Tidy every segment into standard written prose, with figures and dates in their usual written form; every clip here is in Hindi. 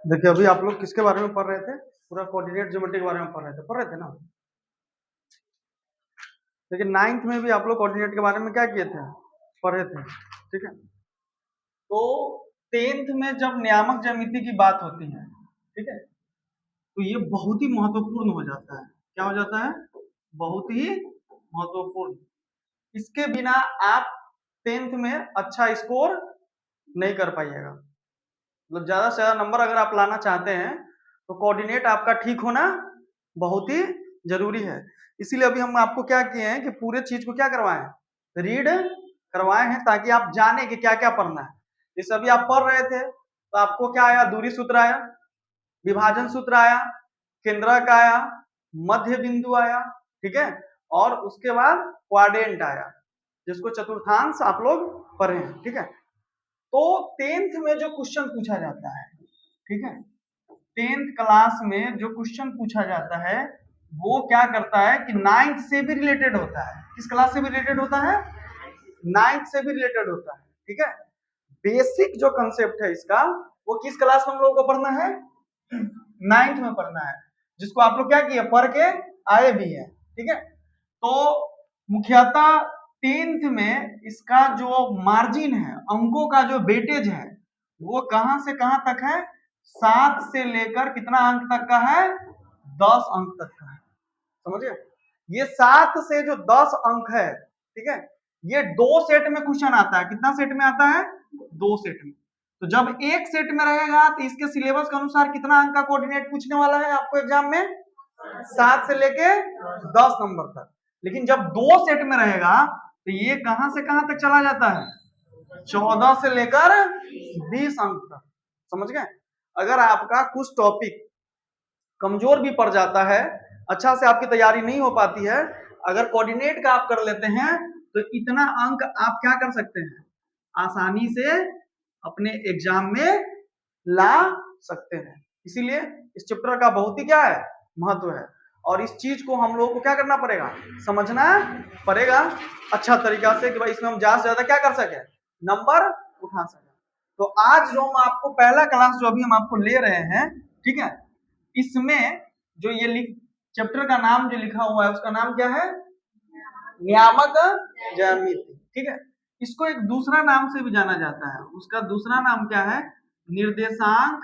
देखिए अभी आप लोग किसके बारे में पढ़ रहे थे? पूरा कोऑर्डिनेट ज्योमेट्री के बारे में पढ़ रहे थे ना। लेकिन नाइन्थ में भी आप लोग कोऑर्डिनेट के बारे में क्या किए थे? पढ़े थे, ठीक है। तो टेंथ में जब नियामक ज्यामिति की बात होती है, ठीक है, तो ये बहुत ही महत्वपूर्ण हो जाता है। क्या हो जाता है? बहुत ही महत्वपूर्ण। इसके बिना आप टेंथ में अच्छा स्कोर नहीं कर पाइएगा। मतलब ज्यादा से ज्यादा नंबर अगर आप लाना चाहते हैं तो कोऑर्डिनेट आपका ठीक होना बहुत ही जरूरी है। इसीलिए अभी हम आपको क्या किए हैं कि पूरे चीज को क्या करवाए हैं, रीड करवाए हैं, ताकि आप जाने कि क्या क्या पढ़ना है। जैसे अभी आप पढ़ रहे थे तो आपको क्या आया? दूरी सूत्र आया, विभाजन सूत्र आया, केंद्रक आया, मध्य बिंदु आया, ठीक है, और उसके बाद क्वाड्रेंट आया, जिसको चतुर्थांश आप लोग पढ़े हैं, ठीक है। तो टेंथ में जो क्वेश्चन पूछा जाता है, ठीक है, टेंथ क्लास में जो क्वेश्चन पूछा जाता है वो क्या करता है कि नाइन्थ से भी रिलेटेड होता है। किस क्लास से भी रिलेटेड होता है? नाइन्थ से भी रिलेटेड होता है, ठीक है। बेसिक जो कंसेप्ट है इसका वो किस क्लास में हम लोगों को पढ़ना है? नाइन्थ में पढ़ना है, जिसको आप लोग क्या किए, पढ़ के आए भी है, ठीक है। तो मुख्यतः टेंथ में इसका जो मार्जिन है, अंकों का जो वेटेज है, वो कहां से कहां तक है? 7 से लेकर कितना अंक तक का है? 10 अंक तक का है। समझिए, ये 7 से जो 10 अंक है, ठीक है, ये 2 सेट में क्वेश्चन आता है। कितना सेट में आता है? 2 सेट में। तो जब एक सेट में रहेगा तो इसके सिलेबस के अनुसार कितना अंक का कोऑर्डिनेट पूछने वाला है आपको एग्जाम में? 7 से लेके 10 नंबर तक। लेकिन जब 2 सेट में रहेगा तो ये कहां से कहां तक चला जाता है? 14 से लेकर 20 अंक तक। समझ गए? अगर आपका कुछ टॉपिक कमजोर भी पड़ जाता है, अच्छा से आपकी तैयारी नहीं हो पाती है, अगर कोऑर्डिनेट का आप कर लेते हैं तो इतना अंक आप क्या कर सकते हैं, आसानी से अपने एग्जाम में ला सकते हैं। इसीलिए इस चैप्टर का बहुत ही क्या है, महत्व है। और इस चीज को हम लोगों को क्या करना पड़ेगा, समझना पड़ेगा अच्छा तरीका से, कि भाई इसमें हम ज्यादा से ज्यादा क्या कर सके, नंबर उठा सके। तो आज जो हम आपको पहला क्लास जो अभी हम आपको ले रहे हैं, ठीक है, इसमें जो ये चैप्टर का नाम जो लिखा हुआ है उसका नाम क्या है? नियामक ज्यामिति, ठीक है। इसको एक दूसरा नाम से भी जाना जाता है। उसका दूसरा नाम क्या है? निर्देशांक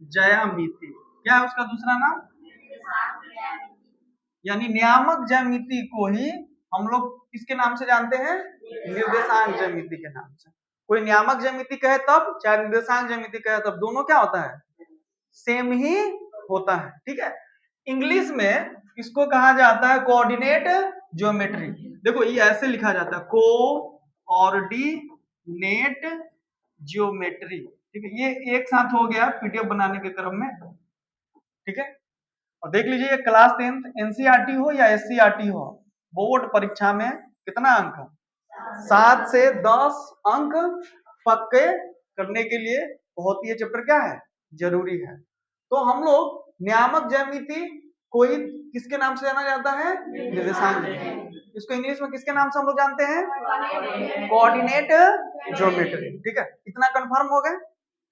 ज्यामिति। क्या है उसका दूसरा नाम? यानी नियामक ज्यामिति को ही हम लोग किसके नाम से जानते हैं? निर्देशांक ज्यामिति के नाम से। कोई नियामक ज्यामिति कहे तब, चाहे निर्देशांक ज्यामिति कहे तब, दोनों क्या होता है? सेम ही होता है, ठीक है। इंग्लिश में इसको कहा जाता है कोऑर्डिनेट ज्योमेट्री। देखो ये ऐसे लिखा जाता है, कोऑर्डिनेट ज्योमेट्री, ठीक है। ये एक साथ हो गया पीडीएफ बनाने के क्रम में, ठीक है। और देख लीजिए, क्लास 10th एनसीईआरटी हो या एससीईआरटी हो, बोर्ड परीक्षा में कितना अंक? 7 से 10 अंक पक्के करने के लिए बहुत ही ये चैप्टर क्या है, जरूरी है। तो हम लोग नियामक ज्यामिति को ही किसके नाम से जाना जाता है? निर्देशांक। इसको इंग्लिश में किसके नाम से हम लोग जानते हैं? कोऑर्डिनेट ज्योमेट्री, ठीक है। इतना कंफर्म हो गया,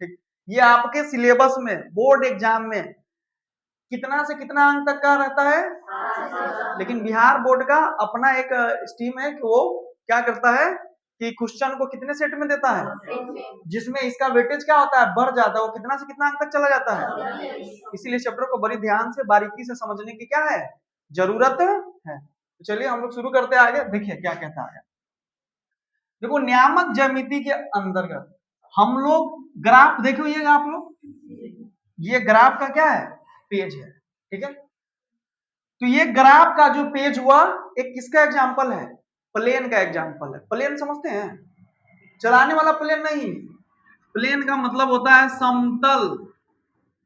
ठीक। ये आपके सिलेबस में बोर्ड एग्जाम में कितना से कितना अंक तक का रहता है? लेकिन बिहार बोर्ड का अपना एक स्टीम है कि वो क्या करता है कि क्वेश्चन को कितने सेट में देता है, जिसमें इसका वेटेज क्या होता है, बढ़ जाता है। वो कितना से कितना अंक तक चला जाता है। इसीलिए चैप्टर को बड़ी ध्यान से बारीकी से समझने की क्या है, जरूरत है। तो चलिए हम लोग शुरू करते हैं आगे। देखिए क्या कहता है। देखो नियामक ज्यामिति के अंतर्गत हम लोग ग्राफ देखिए, आप लोग ये ग्राफ का क्या है, पेज है, ठीक है। तो ये ग्राफ का जो पेज हुआ एक किसका एग्जांपल है? प्लेन का एग्जांपल है। प्लेन समझते हैं? चलाने वाला प्लेन नहीं, प्लेन का मतलब होता है समतल,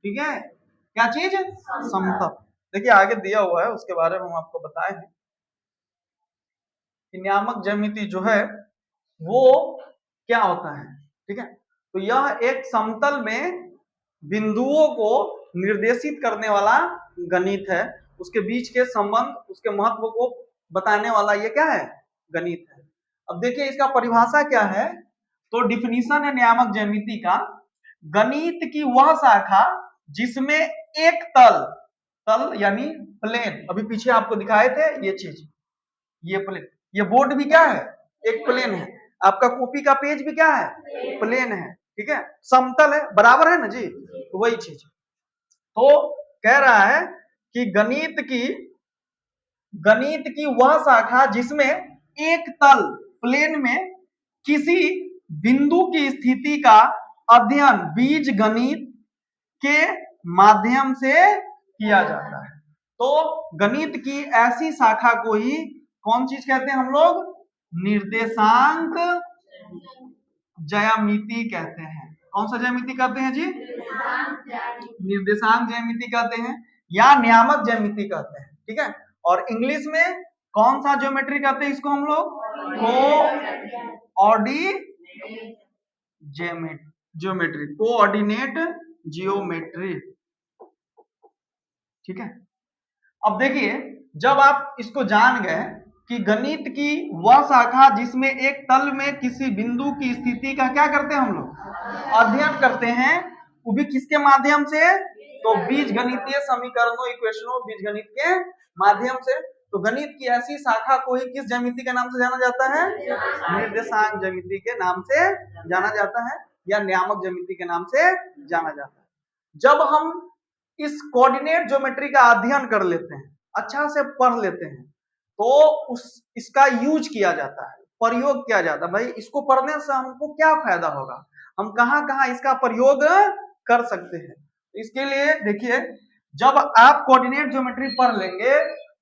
ठीक है। क्या चीज? समतल। देखिए आगे दिया हुआ है, उसके बारे में हम आपको बताए हैं कि नियामक ज्यामिति जो है वो क्या होता है, ठीक है। तो यह एक समतल में बिंदुओं को निर्देशित करने वाला गणित है। उसके बीच के संबंध, उसके महत्व को बताने वाला ये क्या है, गणित है। अब देखिए इसका परिभाषा क्या है। तो डिफिनीशन है नियामक ज्यामिति का गणित की वह शाखा जिसमें एक तल यानी प्लेन, अभी पीछे आपको दिखाए थे ये चीज, ये प्लेन, ये बोर्ड भी क्या है, एक प्लेन है, आपका कॉपी का पेज भी क्या है, प्लेन है, ठीक है, समतल है, बराबर है ना जी, तो वही चीज। तो कह रहा है कि गणित की वह शाखा जिसमें एक तल प्लेन में किसी बिंदु की स्थिति का अध्ययन बीज गणित के माध्यम से किया जाता है। तो गणित की ऐसी शाखा को ही कौन चीज कहते हैं हम लोग, निर्देशांक ज्यामिति कहते हैं। कौन सा ज्यामिति कहते हैं जी, निर्देशांक ज्यामिति कहते हैं या नियामक ज्यामिति कहते हैं, ठीक है। और इंग्लिश में कौन सा ज्योमेट्री कहते हैं इसको हम लोग, कोऑर्डिनेट जियोमेट्री, ठीक है। अब देखिए, जब आप इसको जान गए कि गणित की वह शाखा जिसमें एक तल में किसी बिंदु की स्थिति का क्या करते हैं हम लोग, अध्ययन करते हैं, वो भी किसके माध्यम से, तो बीज गणितीय समीकरणों, इक्वेशनों, बीज गणित के माध्यम से। तो गणित की ऐसी शाखा को ही किस ज्यामिति के नाम से जाना जाता है, निर्देशांक ज्यामिति के नाम से जाना जाता है या नियामक ज्यामिति के नाम से जाना जाता है। जब हम इस कोऑर्डिनेट ज्योमेट्री का अध्ययन कर लेते हैं, अच्छा से पढ़ लेते हैं, तो इसका यूज किया जाता है, प्रयोग किया जाता है। भाई इसको पढ़ने से हमको क्या फायदा होगा, हम कहां कहां इसका प्रयोग कर सकते हैं। इसके लिए देखिए, जब आप कोऑर्डिनेट ज्योमेट्री पढ़ लेंगे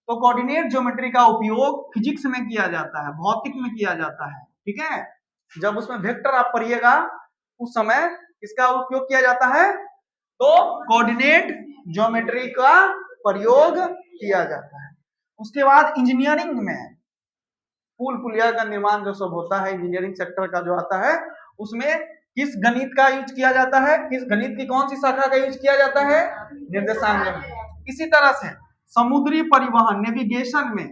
तो कोऑर्डिनेट ज्योमेट्री का उपयोग फिजिक्स में किया जाता है, भौतिक में किया जाता है, ठीक है। जब उसमें वेक्टर आप पढ़िएगा उस समय इसका उपयोग किया जाता है, तो कोऑर्डिनेट ज्योमेट्री का प्रयोग किया जाता है। उसके बाद इंजीनियरिंग में पुल पुलिया का निर्माण जो सब होता है, इंजीनियरिंग सेक्टर का जो आता है, उसमें किस गणित का यूज किया जाता है, किस गणित की कौन सी शाखा का यूज किया जाता है, निर्देशांक गणित। इसी तरह से समुद्री परिवहन, नेविगेशन में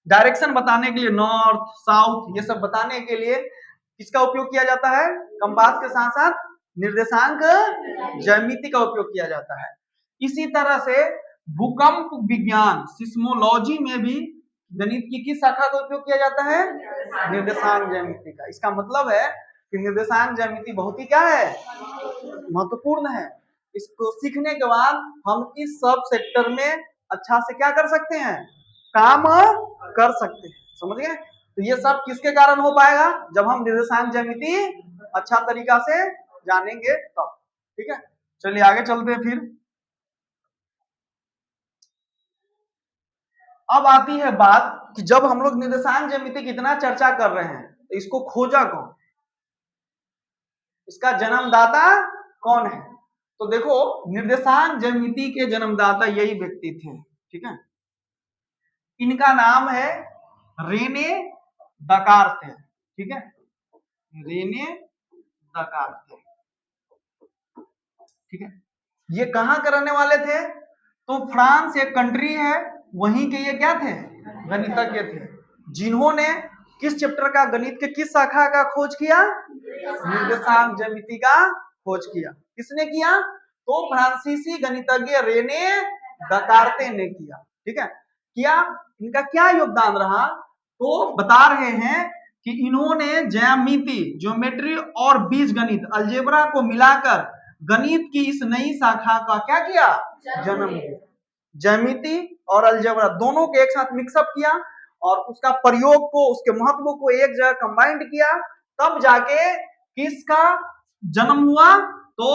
डायरेक्शन बताने के लिए, नॉर्थ साउथ ये सब बताने के लिए किसका उपयोग किया जाता है, कंपास के साथ साथ निर्देशांक ज्यामिति का उपयोग किया जाता है। इसी तरह से भूकंप विज्ञान, सिस्मोलॉजी में भी गणित की किस शाखा का उपयोग किया जाता है, निर्देशांक ज्यामिति का। इसका मतलब है कि निर्देशांक ज्यामिति बहुत ही क्या है, महत्वपूर्ण है। इसको सीखने के बाद हम इस सब सेक्टर में अच्छा से क्या कर सकते हैं, काम कर सकते हैं, समझ गए। तो ये सब किसके कारण हो पाएगा, जब हम निर्देशांक ज्यामिति अच्छा तरीका से जानेंगे तब, ठीक है। चलिए आगे चलते हैं फिर। अब आती है बात कि जब हम लोग निर्देशांक ज्यामिति की इतना चर्चा कर रहे हैं, तो इसको खोजा कौन, इसका जन्मदाता कौन है। तो देखो, निर्देशांक ज्यामिति के जन्मदाता यही व्यक्ति थे, ठीक है। इनका नाम है रेने दकार्त, ठीक है, रेने दकार्त, ठीक है। ये कहां के रहने वाले थे, तो फ्रांस एक कंट्री है, वहीं के ये क्या थे, गणितज्ञ थे, जिन्होंने किस चैप्टर का, गणित के किस शाखा का खोज किया, निर्देशांक ज्यामिति का खोज किया। किसने किया, तो फ्रांसीसी गणितज्ञ रेने दकार्ते ने किया, ठीक है। किया, इनका क्या योगदान रहा, तो बता रहे हैं कि इन्होंने ज्यामिति, ज्योमेट्री और बीज गणित, अलजेब्रा को मिलाकर गणित की इस नई शाखा का क्या किया, जन्म दिया। ज्यामिति और अलजेब्रा दोनों के एक साथ मिक्सअप किया और उसका प्रयोग को, उसके महत्व को एक जगह कंबाइंड किया, तब जाके किसका जन्म हुआ, तो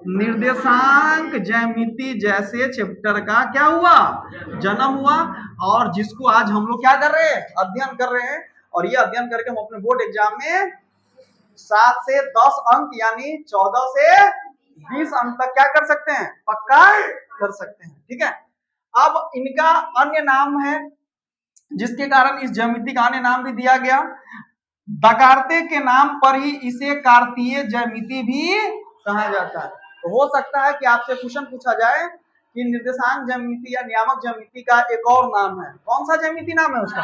निर्देशांक ज्यामिति जैसे चैप्टर का क्या हुआ, जन्म हुआ। और जिसको आज हम लोग क्या कर रहे हैं, अध्ययन कर रहे हैं, और ये अध्ययन करके हम अपने बोर्ड एग्जाम में 7 से 10 अंक यानी 14 से 20 अंक तक क्या कर सकते हैं, पक्का कर सकते हैं, ठीक है। अब इनका अन्य नाम है, जिसके कारण इस ज्यामिति का अन्य नाम भी दिया गया, दकार्ते के नाम पर ही इसे कार्तीय ज्यामिति भी कहा जाता है। तो हो सकता है कि आपसे क्वेश्चन पूछा जाए कि निर्देशांक ज्यामिति या नियामक ज्यामिति का एक और नाम है, कौन सा ज्यामिति नाम है उसका,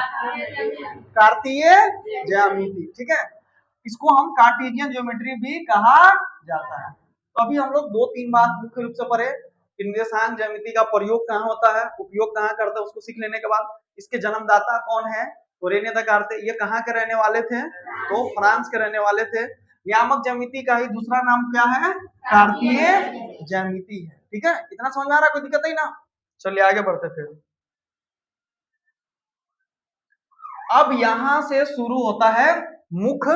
कार्तीय ज्यामिति, ठीक है। इसको हम कार्टेशियन ज्योमेट्री भी कहा जाता है। तो अभी हम लोग 2-3 बात मुख्य रूप से पढ़े कि निर्देशांक ज्यामिति का प्रयोग कहाँ होता है, उपयोग कहाँ करता है, उसको सीख लेने के बाद इसके जन्मदाता कौन है, तो रेने देकार्ते, ये कहाँ के रहने वाले थे, तो फ्रांस के रहने वाले थे। नियामक ज्यामिति का ही दूसरा नाम क्या है, कार्तीय ज्यामिति है। ठीक है, इतना समझ में आ रहा है, कोई दिक्कत नहीं ना। चलिए आगे बढ़ते फिर। अब यहां से शुरू होता है मुख्य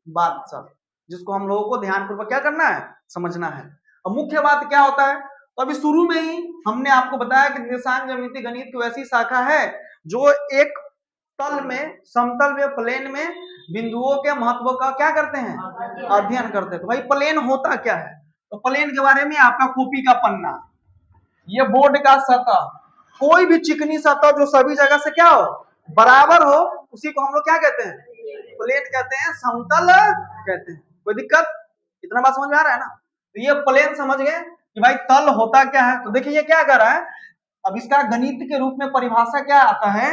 बात सब, जिसको हम लोगों को ध्यानपूर्वक क्या करना है, समझना है। अब मुख्य बात क्या होता है, तो अभी शुरू में ही हमने आपको बताया कि निर्देशांक ज्यामिति गणित की वैसी शाखा है जो एक तल में, समतल में, प्लेन में बिंदुओं के महत्व का क्या करते हैं, अध्ययन करते हैं। तो भाई प्लेन होता क्या है, तो प्लेन के बारे में आपका कॉपी का पन्ना, ये बोर्ड का सतह, कोई भी चिकनी सतह जो सभी जगह से क्या हो, बराबर हो, उसी को हम लोग क्या कहते हैं, प्लेन कहते हैं, समतल कहते हैं। कोई दिक्कत, इतना बात समझ में आ रहा है ना। तो ये प्लेन समझ गए कि भाई तल होता क्या है। तो देखिए ये क्या कर रहा है, अब इसका गणित के रूप में परिभाषा क्या आता है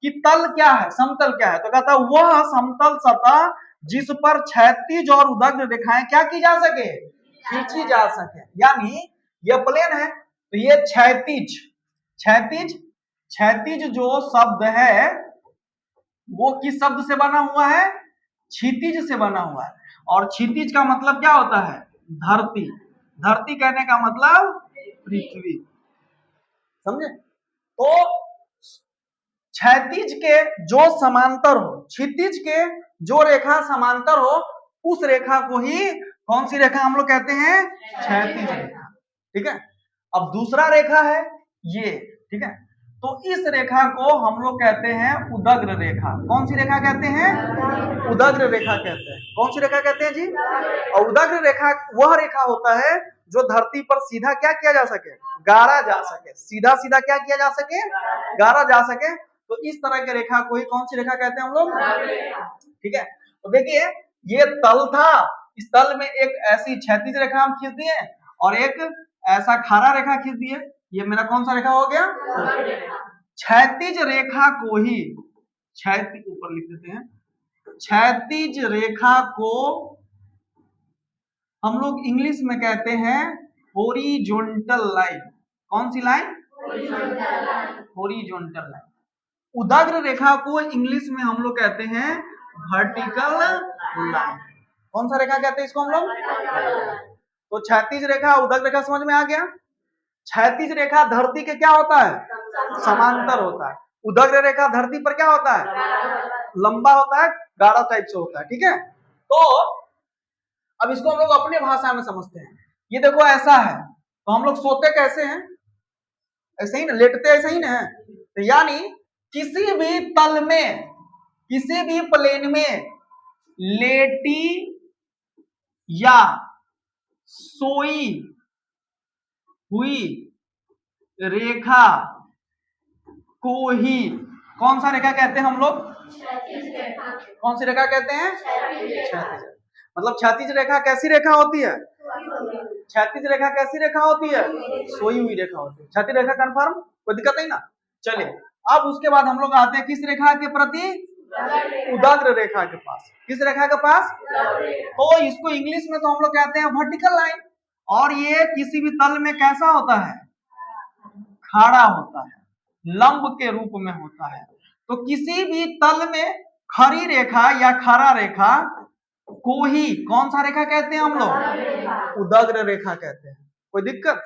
कि तल क्या है, समतल क्या है, तो कहता है वह समतल सतह जिस पर क्षैतिज और उदग्र रेखाएं क्या की जा सके, खींची जा सके। यानी यह प्लेन है, तो ये क्षैतिज, क्षैतिज, क्षैतिज जो शब्द है वो किस शब्द से बना हुआ है, क्षितिज से बना हुआ है। और क्षितिज का मतलब क्या होता है, धरती, धरती कहने का मतलब पृथ्वी, समझे। तो क्षैतिज के जो समांतर हो, क्षितिज के जो रेखा समांतर हो, उस रेखा को ही कौन सी रेखा हम लोग कहते हैं, क्षैतिज रेखा। ठीक है, अब दूसरा रेखा है ये, ठीक है, तो इस रेखा को हम लोग कहते हैं उदग्र रेखा। कौन सी रेखा कहते हैं, उदग्र रेखा कहते हैं। कौन सी रेखा कहते हैं जी, और उदग्र रेखा वह रेखा होता है जो धरती पर सीधा क्या किया जा सके, गाड़ा जा सके, सीधा सीधा क्या किया जा सके, गाड़ा जा सके। तो इस तरह के रेखा को ही कौन सी रेखा कहते हैं हम लोग, ठीक है। तो देखिए ये तल था, इस तल में एक ऐसी क्षैतिज रेखा हम खींच दिए और एक ऐसा खारा रेखा खींच दिए, ये मेरा कौन सा रेखा हो गया, क्षैतिज रेखा को ही, क्षैतिज ऊपर लिख देते हैं, क्षैतिज रेखा को हम लोग इंग्लिश में कहते हैं हॉरिजॉन्टल लाइन। कौन सी लाइन, हॉरिजॉन्टल लाइन। उदग्र रेखा को इंग्लिश में हम लोग कहते हैं वर्टिकल लाइन। कौन सा रेखा कहते हैं इसको हम लोग, तो क्षैतिज रेखा, उदग्र रेखा समझ में आ गया। क्षैतिज रेखा धरती के क्या होता है, समांतर होता है। उदग्र रेखा धरती पर क्या होता है, लंबा होता है, गाढ़ा टाइप से होता है। ठीक है, तो अब इसको हम लोग अपने भाषा में समझते हैं। ये देखो ऐसा है, तो हम लोग सोते कैसे हैं, ऐसे ही ना, लेटते ऐसे ही ना। तो यानी किसी भी तल में, किसी भी प्लेन में लेटी या सोई हुई रेखा को ही कौन सा रेखा कहते हैं हम लोग, कौन सी रेखा कहते हैं, क्षैतिज। मतलब क्षैतिज रेखा कैसी रेखा होती है, क्षैतिज रेखा कैसी रेखा होती है, सोई हुई रेखा होती है। क्षैतिज रेखा कंफर्म, कोई दिक्कत नहीं ना। चलिए अब उसके बाद हम लोग आते हैं किस रेखा के प्रति, उदग्र रेखा के पास। किस रेखा के पास, तो इसको इंग्लिश में तो हम लोग कहते हैं वर्टिकल लाइन। और ये किसी भी तल में कैसा होता है, खड़ा होता है, लंब के रूप में होता है। तो किसी भी तल में खड़ी रेखा या खड़ा रेखा को ही कौन सा रेखा कहते हैं हम लोग, उदग्र रेखा कहते हैं। कोई दिक्कत,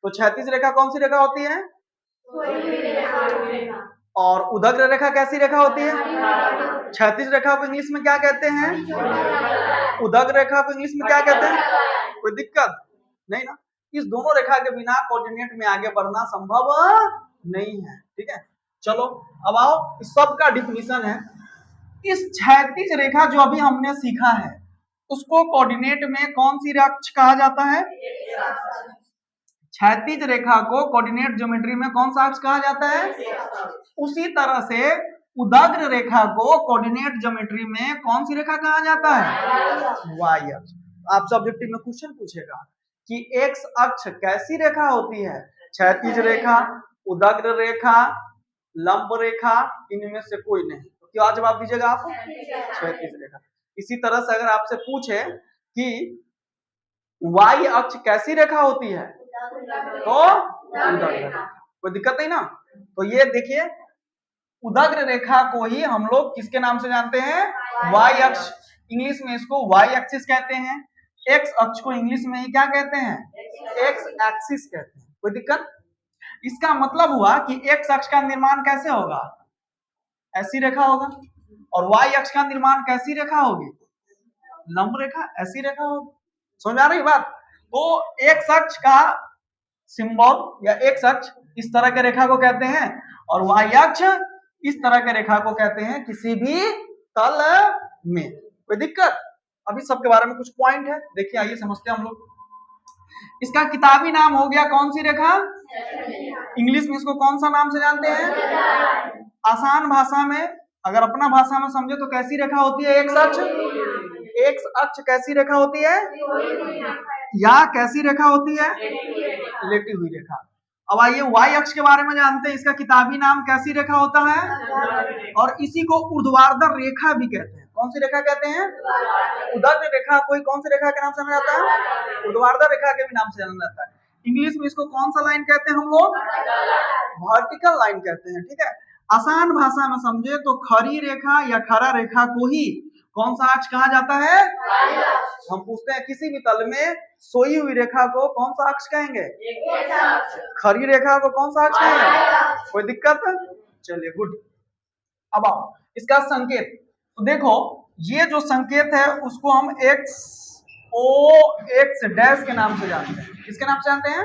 तो क्षैतिज रेखा कौन सी रेखा होती है, और उदग्र रेखा कैसी रेखा होती है, क्षैतिज रेखा को इंग्लिश में क्या कहते हैं, उदग्र रेखा को इंग्लिश में क्या कहते हैं। कोई दिक्कत नहीं ना। इस दोनों रेखा के बिना कोऑर्डिनेट में आगे बढ़ना संभव नहीं है। ठीक है, चलो अब आओ, इस सब का डिफिनीशन है। इस क्षैतिज रेखा जो अभी हमने सीखा है उसको कोऑर्डिनेट में कौन सी अक्ष कहा जाता है, क्षैतिज रेखा को कोऑर्डिनेट ज्योमेट्री में कौन सा अक्ष कहा जाता है। उसी तरह से उदग्र रेखा को कोऑर्डिनेट ज्योमेट्री में कौन सी रेखा कहा जाता है, वाई अक्ष। आप सब्जेक्टिव में क्वेश्चन पूछेगा कि एक्स अक्ष कैसी रेखा होती है, क्षैतिज रेखा, उदग्र रेखा, लंब रेखा, इनमें से कोई नहीं। तो क्या जवाब दीजिएगा आप, क्षैतिज रेखा। इसी तरह से अगर आपसे पूछे कि वाई अक्ष कैसी रेखा होती है तो उदग्र रेखा, कोई दिक्कत नहीं ना। तो ये देखिए उदग्र रेखा को ही हम लोग किसके नाम से जानते हैं, वाई अक्ष। इंग्लिश में इसको वाई एक्सिस कहते हैं। एक्स अक्ष को इंग्लिश में ही क्या कहते हैं, एक्स एक्सिस कहते हैं। कोई दिक्कत। इसका मतलब हुआ कि एक्स अक्ष का निर्माण कैसे होगा, ऐसी रेखा होगा, और वाई अक्ष का निर्माण कैसी रेखा होगी, लंब रेखा, ऐसी रेखा होगी। समझ आ रही बात। तो एक्स अक्ष का सिंबल या एक्स अक्ष इस तरह के रेखा को कहते हैं, और वाई अक्ष इस तरह के रेखा को कहते हैं किसी भी तल में। कोई दिक्कत। अभी सबके बारे में कुछ पॉइंट है, देखिए आइए समझते हैं हम लोग। इसका किताबी नाम हो गया कौन सी रेखा, इंग्लिश में इसको कौन सा नाम से जानते हैं। आसान भाषा में अगर अपना भाषा में समझे तो कैसी रेखा होती है, एक्स अक्ष। एक्स अक्ष कैसी रेखा होती है, या कैसी रेखा होती है, लेटी हुई रेखा। अब आइए वाई अक्ष के बारे में जानते हैं। इसका किताबी नाम कैसी रेखा होता है, और इसी को ऊर्ध्वाधर रेखा भी कहते हैं। कौन सी रेखा कहते हैं, उदग्र रेखा। कोई कौन सी रेखा के नाम से जाना जाता है, ऊर्ध्वाधर रेखा के भी नाम से जाना जाता है। इंग्लिश में इसको कौन सा लाइन कहते हैं हम लोग, वर्टिकल लाइन कहते हैं। ठीक है। आसान भाषा में समझे तो खड़ी रेखा या खरा रेखा को ही कौन सा अक्ष कहा जाता है। हम पूछते हैं किसी भी तल में सोई हुई रेखा को कौन सा अक्ष कहेंगे, खड़ी रेखा को कौन सा अक्ष कहेंगे। कोई दिक्कत। चलिए गुड। अब आओ इसका संकेत। तो देखो ये जो संकेत है उसको हम एक्स ओ एक्स डैश के नाम से जानते हैं। किसके नाम से जानते हैं,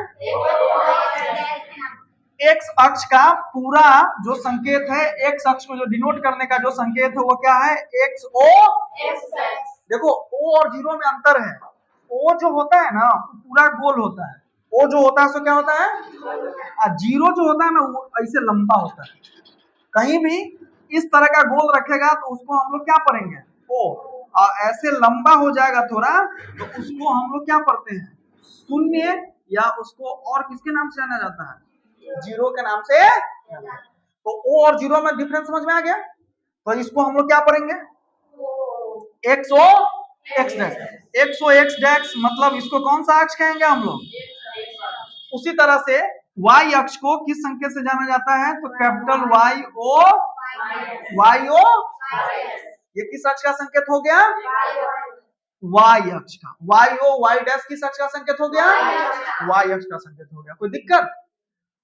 एक्स अक्ष का पूरा जो संकेत है, एक्स अक्ष को जो डिनोट करने का जो संकेत है वो क्या है, एक्स ओ। देखो ओ और जीरो में अंतर है। ओ जो होता है ना पूरा गोल होता है, ओ जो होता है सो क्या होता है, और जीरो जो होता है ना वो ऐसे लंबा होता है। कहीं भी इस तरह का गोल रखेगा तो उसको हम लोग क्या पढ़ेंगे, ओ। और ऐसे लंबा हो जाएगा थोड़ा तो उसको हम लोग क्या पढ़ते हैं, शून्य, या उसको और किसके नाम से जाना जाता है, जीरो के नाम से। तो ओ और जीरो में डिफरेंस समझ में आ गया। तो इसको हम लोग क्या पढ़ेंगे, एक्स ओ एक्स डैश। एक्स ओ एक्स डैश मतलब इसको कौन सा अक्ष कहेंगे हम लोग। उसी तरह से वाई अक्ष को किस संकेत से जाना जाता है, तो capital Y O, Y O. ये किस अक्ष का संकेत हो गया, वाई अक्ष का। वाई ओ वाई डैश किस अक्ष का संकेत हो गया, वाई अक्ष का संकेत हो गया। कोई दिक्कत।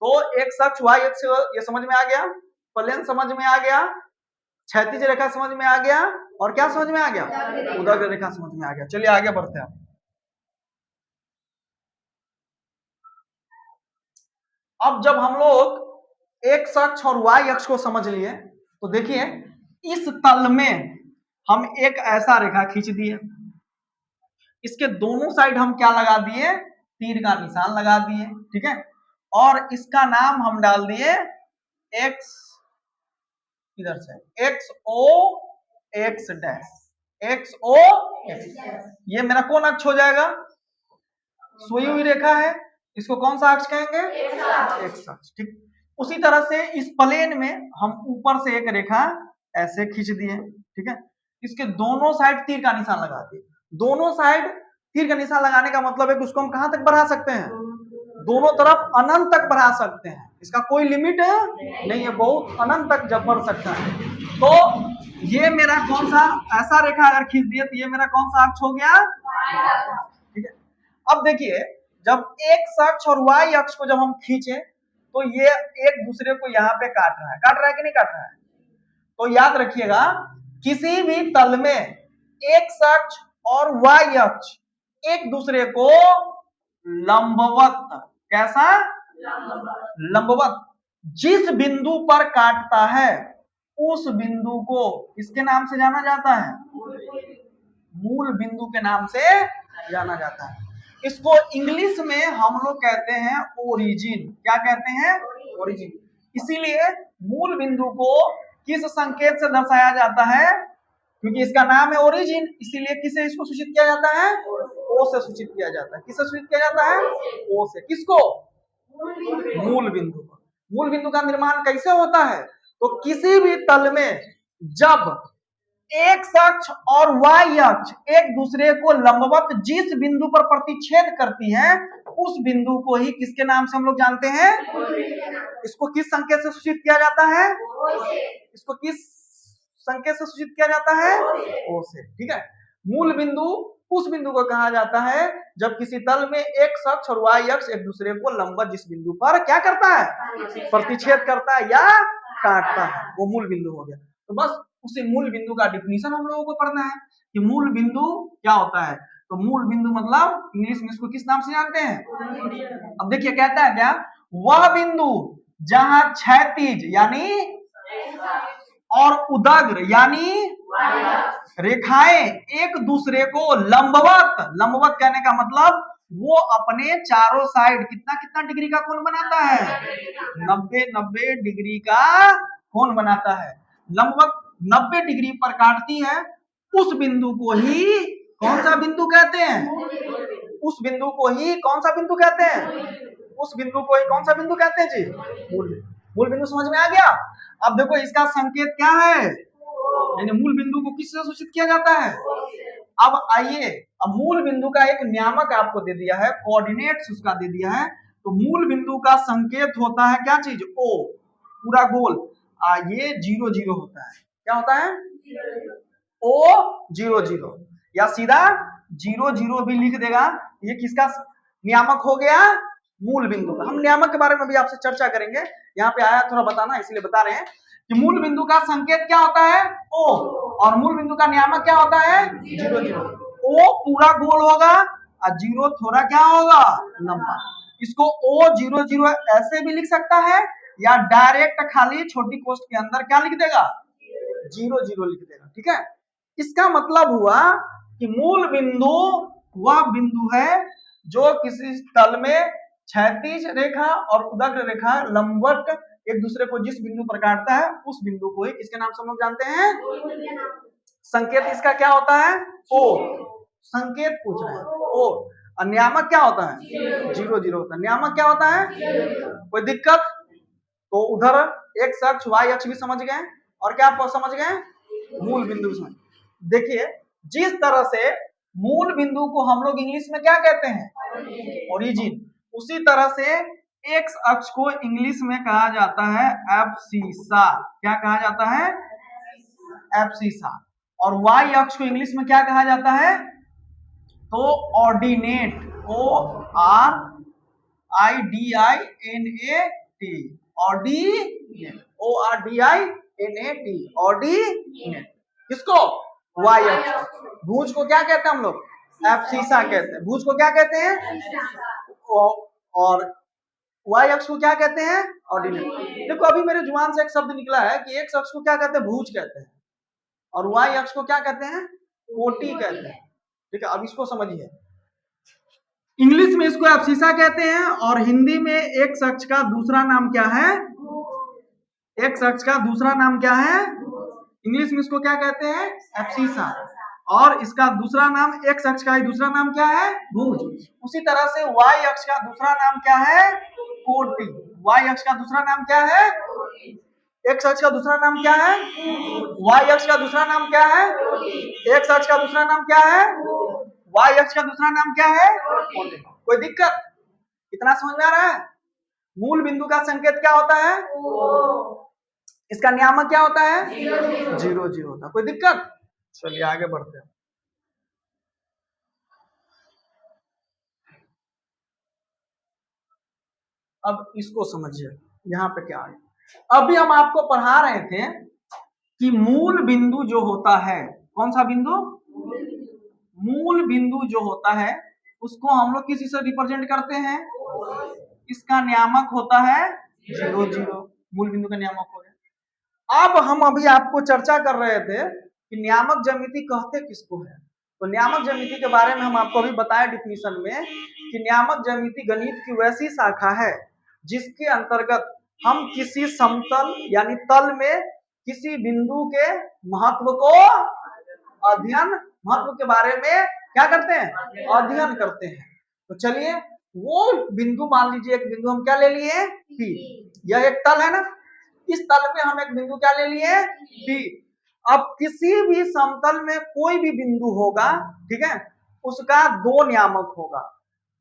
तो एक्स अक्ष वाई अक्ष ये समझ में आ गया, प्लेन समझ में आ गया, क्षैतिज रेखा समझ में आ गया, और क्या समझ में आ गया, उदग्र रेखा समझ में आ गया। चलिए आगे बढ़ते हैं। अब जब हम लोग एक्स अक्ष और वाई अक्ष को समझ लिए तो देखिए इस तल में हम एक ऐसा रेखा खींच दिए, इसके दोनों साइड हम क्या लगा दिए, तीर का निशान लगा दिए। ठीक है। और इसका नाम हम डाल दिए एक्स, इधर से एक्स ओ एक्स डैश, एक्स ओ एक्स। ये मेरा कौन अक्ष हो जाएगा, सोई हुई रेखा है, इसको कौन सा अक्ष कहेंगे, एक्स अक्ष। ठीक। उसी तरह से इस प्लेन में हम ऊपर से एक रेखा ऐसे खींच दिए। ठीक है। इसके दोनों साइड तीर का निशान लगा दिए। दोनों साइड तीर का निशान लगाने का मतलब है कि उसको हम कहां तक बढ़ा सकते हैं, दोनों तरफ अनंत तक बढ़ा सकते हैं। इसका कोई लिमिट नहीं है, बहुत अनंत तक जब बढ़ सकता है। तो ये मेरा कौन सा ऐसा रेखा अगर खींच दिए तो ये मेरा कौन सा अक्ष हो गया। ठीक है। अब देखिए जब एक्स अक्ष और वाई अक्ष को जब हम खींचे तो ये एक दूसरे को यहाँ पे काट रहा है कि नहीं काट रहा है। तो याद रखिएगा किसी भी तल में एक्स अक्ष और वाई अक्ष एक दूसरे को लंबवत, कैसा, लंबवत जिस बिंदु पर काटता है उस बिंदु को किसके नाम से जाना जाता है, मूल बिंदु के नाम से जाना जाता है। इसको इंग्लिश में हम लोग कहते हैं ओरिजिन। क्या कहते हैं, ओरिजिन। इसीलिए मूल बिंदु को किस संकेत से दर्शाया जाता है, क्योंकि इसका नाम है ओरिजिन, इसीलिए किसे इसको सूचित किया जाता है, ओ से सूचित किया जाता है। किससे सूचित किया जाता है, ओ से। किसको, मूल बिंदु को। मूल बिंदु का निर्माण कैसे होता है, तो किसी भी तल में जब एक्स अक्ष और वाई अक्ष एक दूसरे को लंबवत जिस बिंदु पर प्रतिच्छेद करती है उस बिंदु को ही किसके नाम से हम लोग जानते हैं? इसको किस संकेत से सूचित किया जाता है? इसको किस संकेत से सूचित किया जाता है? ओ से। ठीक है। मूल बिंदु उस बिंदु को कहा जाता है जब किसी तल में एक्स अक्ष और वाई अक्ष एक दूसरे को लंबवत जिस बिंदु पर क्या करता है? प्रतिच्छेद करता है या काटता है, वो मूल बिंदु हो गया। तो बस उसी मूल बिंदु का डिफिनीशन हम लोगों को पढ़ना है कि मूल बिंदु क्या होता है। तो मूल बिंदु मतलब इंग्लिश में इसको किस नाम से जानते हैं? अब देखिए कहता है क्या, वह बिंदु जहां क्षैतिज यानी और उदग्र यानी रेखाएं एक दूसरे को लंबवत कहने का मतलब वो अपने चारों साइड कितना कितना डिग्री का कोण बनाता है? 90 डिग्री का कोण बनाता है। लंबवत 90 डिग्री पर काटती है, उस बिंदु को ही कौन सा बिंदु कहते हैं? उस बिंदु को ही कौन सा बिंदु कहते हैं? उस बिंदु को ही कौन सा बिंदु कहते हैं जी? मूल बिंदु समझ में आ गया? अब देखो इसका संकेत क्या है, यानी मूल बिंदु को किससे सूचित किया जाता है? अब आइए, अब मूल बिंदु का एक नियामक आपको दे दिया है, कोऑर्डिनेट्स उसका दे दिया है। तो मूल बिंदु का संकेत होता है क्या चीज? ओ, पूरा गोल। ये 0 0 होता है। क्या होता है? ओ 0 0 या सीधा 0 0 भी लिख देगा। ये किसका नियामक हो गया? मूल बिंदु का। हम नियामक के बारे में भी आपसे चर्चा करेंगे, यहाँ पे आया थोड़ा बताना इसलिए बता रहे हैं कि मूल बिंदु का संकेत क्या होता है? ओ, और मूल बिंदु का नियामक क्या होता है? 0 0। ओ पूरा गोल होगा और 0 थोड़ा क्या होगा? लंबा। इसको ओ 0 0 ऐसे भी लिख सकता है या डायरेक्ट खाली छोटी कोष्ठ के अंदर क्या लिख देगा? 0 0 लिख देगा। ठीक है। इसका मतलब हुआ कि मूल बिंदु वह बिंदु है जो किसी तल में क्षैतिज रेखा और उदग्र रेखा लंबवत एक दूसरे को जिस बिंदु पर काटता है उस बिंदु को ही किसके नाम से हम लोग जानते हैं? संकेत इसका क्या होता है? ओ। संकेत पूछ रहे हैं ओ। और नियामक क्या होता है? 0 0 होता है। नियामक क्या होता है? कोई दिक्कत? तो उधर एक्स अक्ष वाई अक्ष भी समझ गए, और क्या आप समझ गए? मूल बिंदु भी समझ। देखिए जिस तरह से मूल बिंदु को हम लोग इंग्लिश में क्या कहते हैं? ओरिजिन। उसी तरह से एक्स अक्ष को इंग्लिश में कहा जाता है एब्सिसा। क्या कहा जाता है? एब्सिसा। और वाई अक्ष को इंग्लिश में क्या कहा जाता है? तो ordinate. ORIDINAT। Ordinate. ORDINAT। Ordinate. किसको? वाई अक्ष। भुज को क्या कहते हैं हम लोग? एब्सिसा कहते हैं। भुज को क्या कहते हैं? और वाई अक्ष को क्या कहते हैं? ऑर्डिनेट। देखो अभी मेरे जुबान से एक शब्द निकला है कि एक्स अक्ष को क्या कहते हैं? भुज कहते हैं, और वाई अक्ष को क्या कहते हैं? कोटि कहते हैं। ठीक है। अब इसको समझिए, इंग्लिश में इसको एब्सिसा कहते हैं और हिंदी में एक्स अक्ष का दूसरा नाम क्या है? एक्स अक्ष का दूसरा नाम क्या है? इंग्लिश में इसको क्या कहते हैं? एब्सिसा। और इसका दूसरा नाम, एक्स अक्ष का दूसरा नाम क्या है? भुज। उसी तरह से वाई अक्ष का दूसरा नाम क्या है? कोटि। वाई अक्ष का दूसरा नाम क्या है? एक्स अक्ष का दूसरा नाम क्या है? वाई अक्ष का दूसरा नाम क्या है? एक्स अक्ष का दूसरा नाम क्या है? वाई अक्ष का दूसरा नाम क्या है? कोई दिक्कत? इतना समझ में आ रहा है? मूल बिंदु का संकेत क्या होता है? इसका नियामक क्या होता है? 0 0 होता है। कोई दिक्कत? चलिए आगे बढ़ते हैं। अब इसको समझिए, यहाँ पे क्या है। अभी हम आपको पढ़ा रहे थे कि मूल बिंदु जो होता है, कौन सा बिंदु? मूल बिंदु जो होता है उसको हम लोग किसी से रिप्रेजेंट करते हैं? इसका नियामक होता है 0 0। मूल बिंदु का नियामक हो गया। अब हम अभी आपको चर्चा कर रहे थे कि नियामक ज्यामिति कहते किसको है। तो नियामक ज्यामिति के बारे में हम आपको अभी बताया डिफिनीशन में कि नियामक ज्यामिति गणित की वैसी शाखा है जिसके अंतर्गत हम किसी समतल यानी तल में किसी बिंदु के महत्व को महत्व के बारे में क्या करते हैं? अध्ययन करते हैं। तो चलिए वो बिंदु, मान लीजिए एक बिंदु हम क्या ले लिए? P। यह एक तल है ना, इस तल में हम एक बिंदु क्या ले लिए? P। अब किसी भी समतल में कोई भी बिंदु होगा, ठीक है, उसका दो नियामक होगा,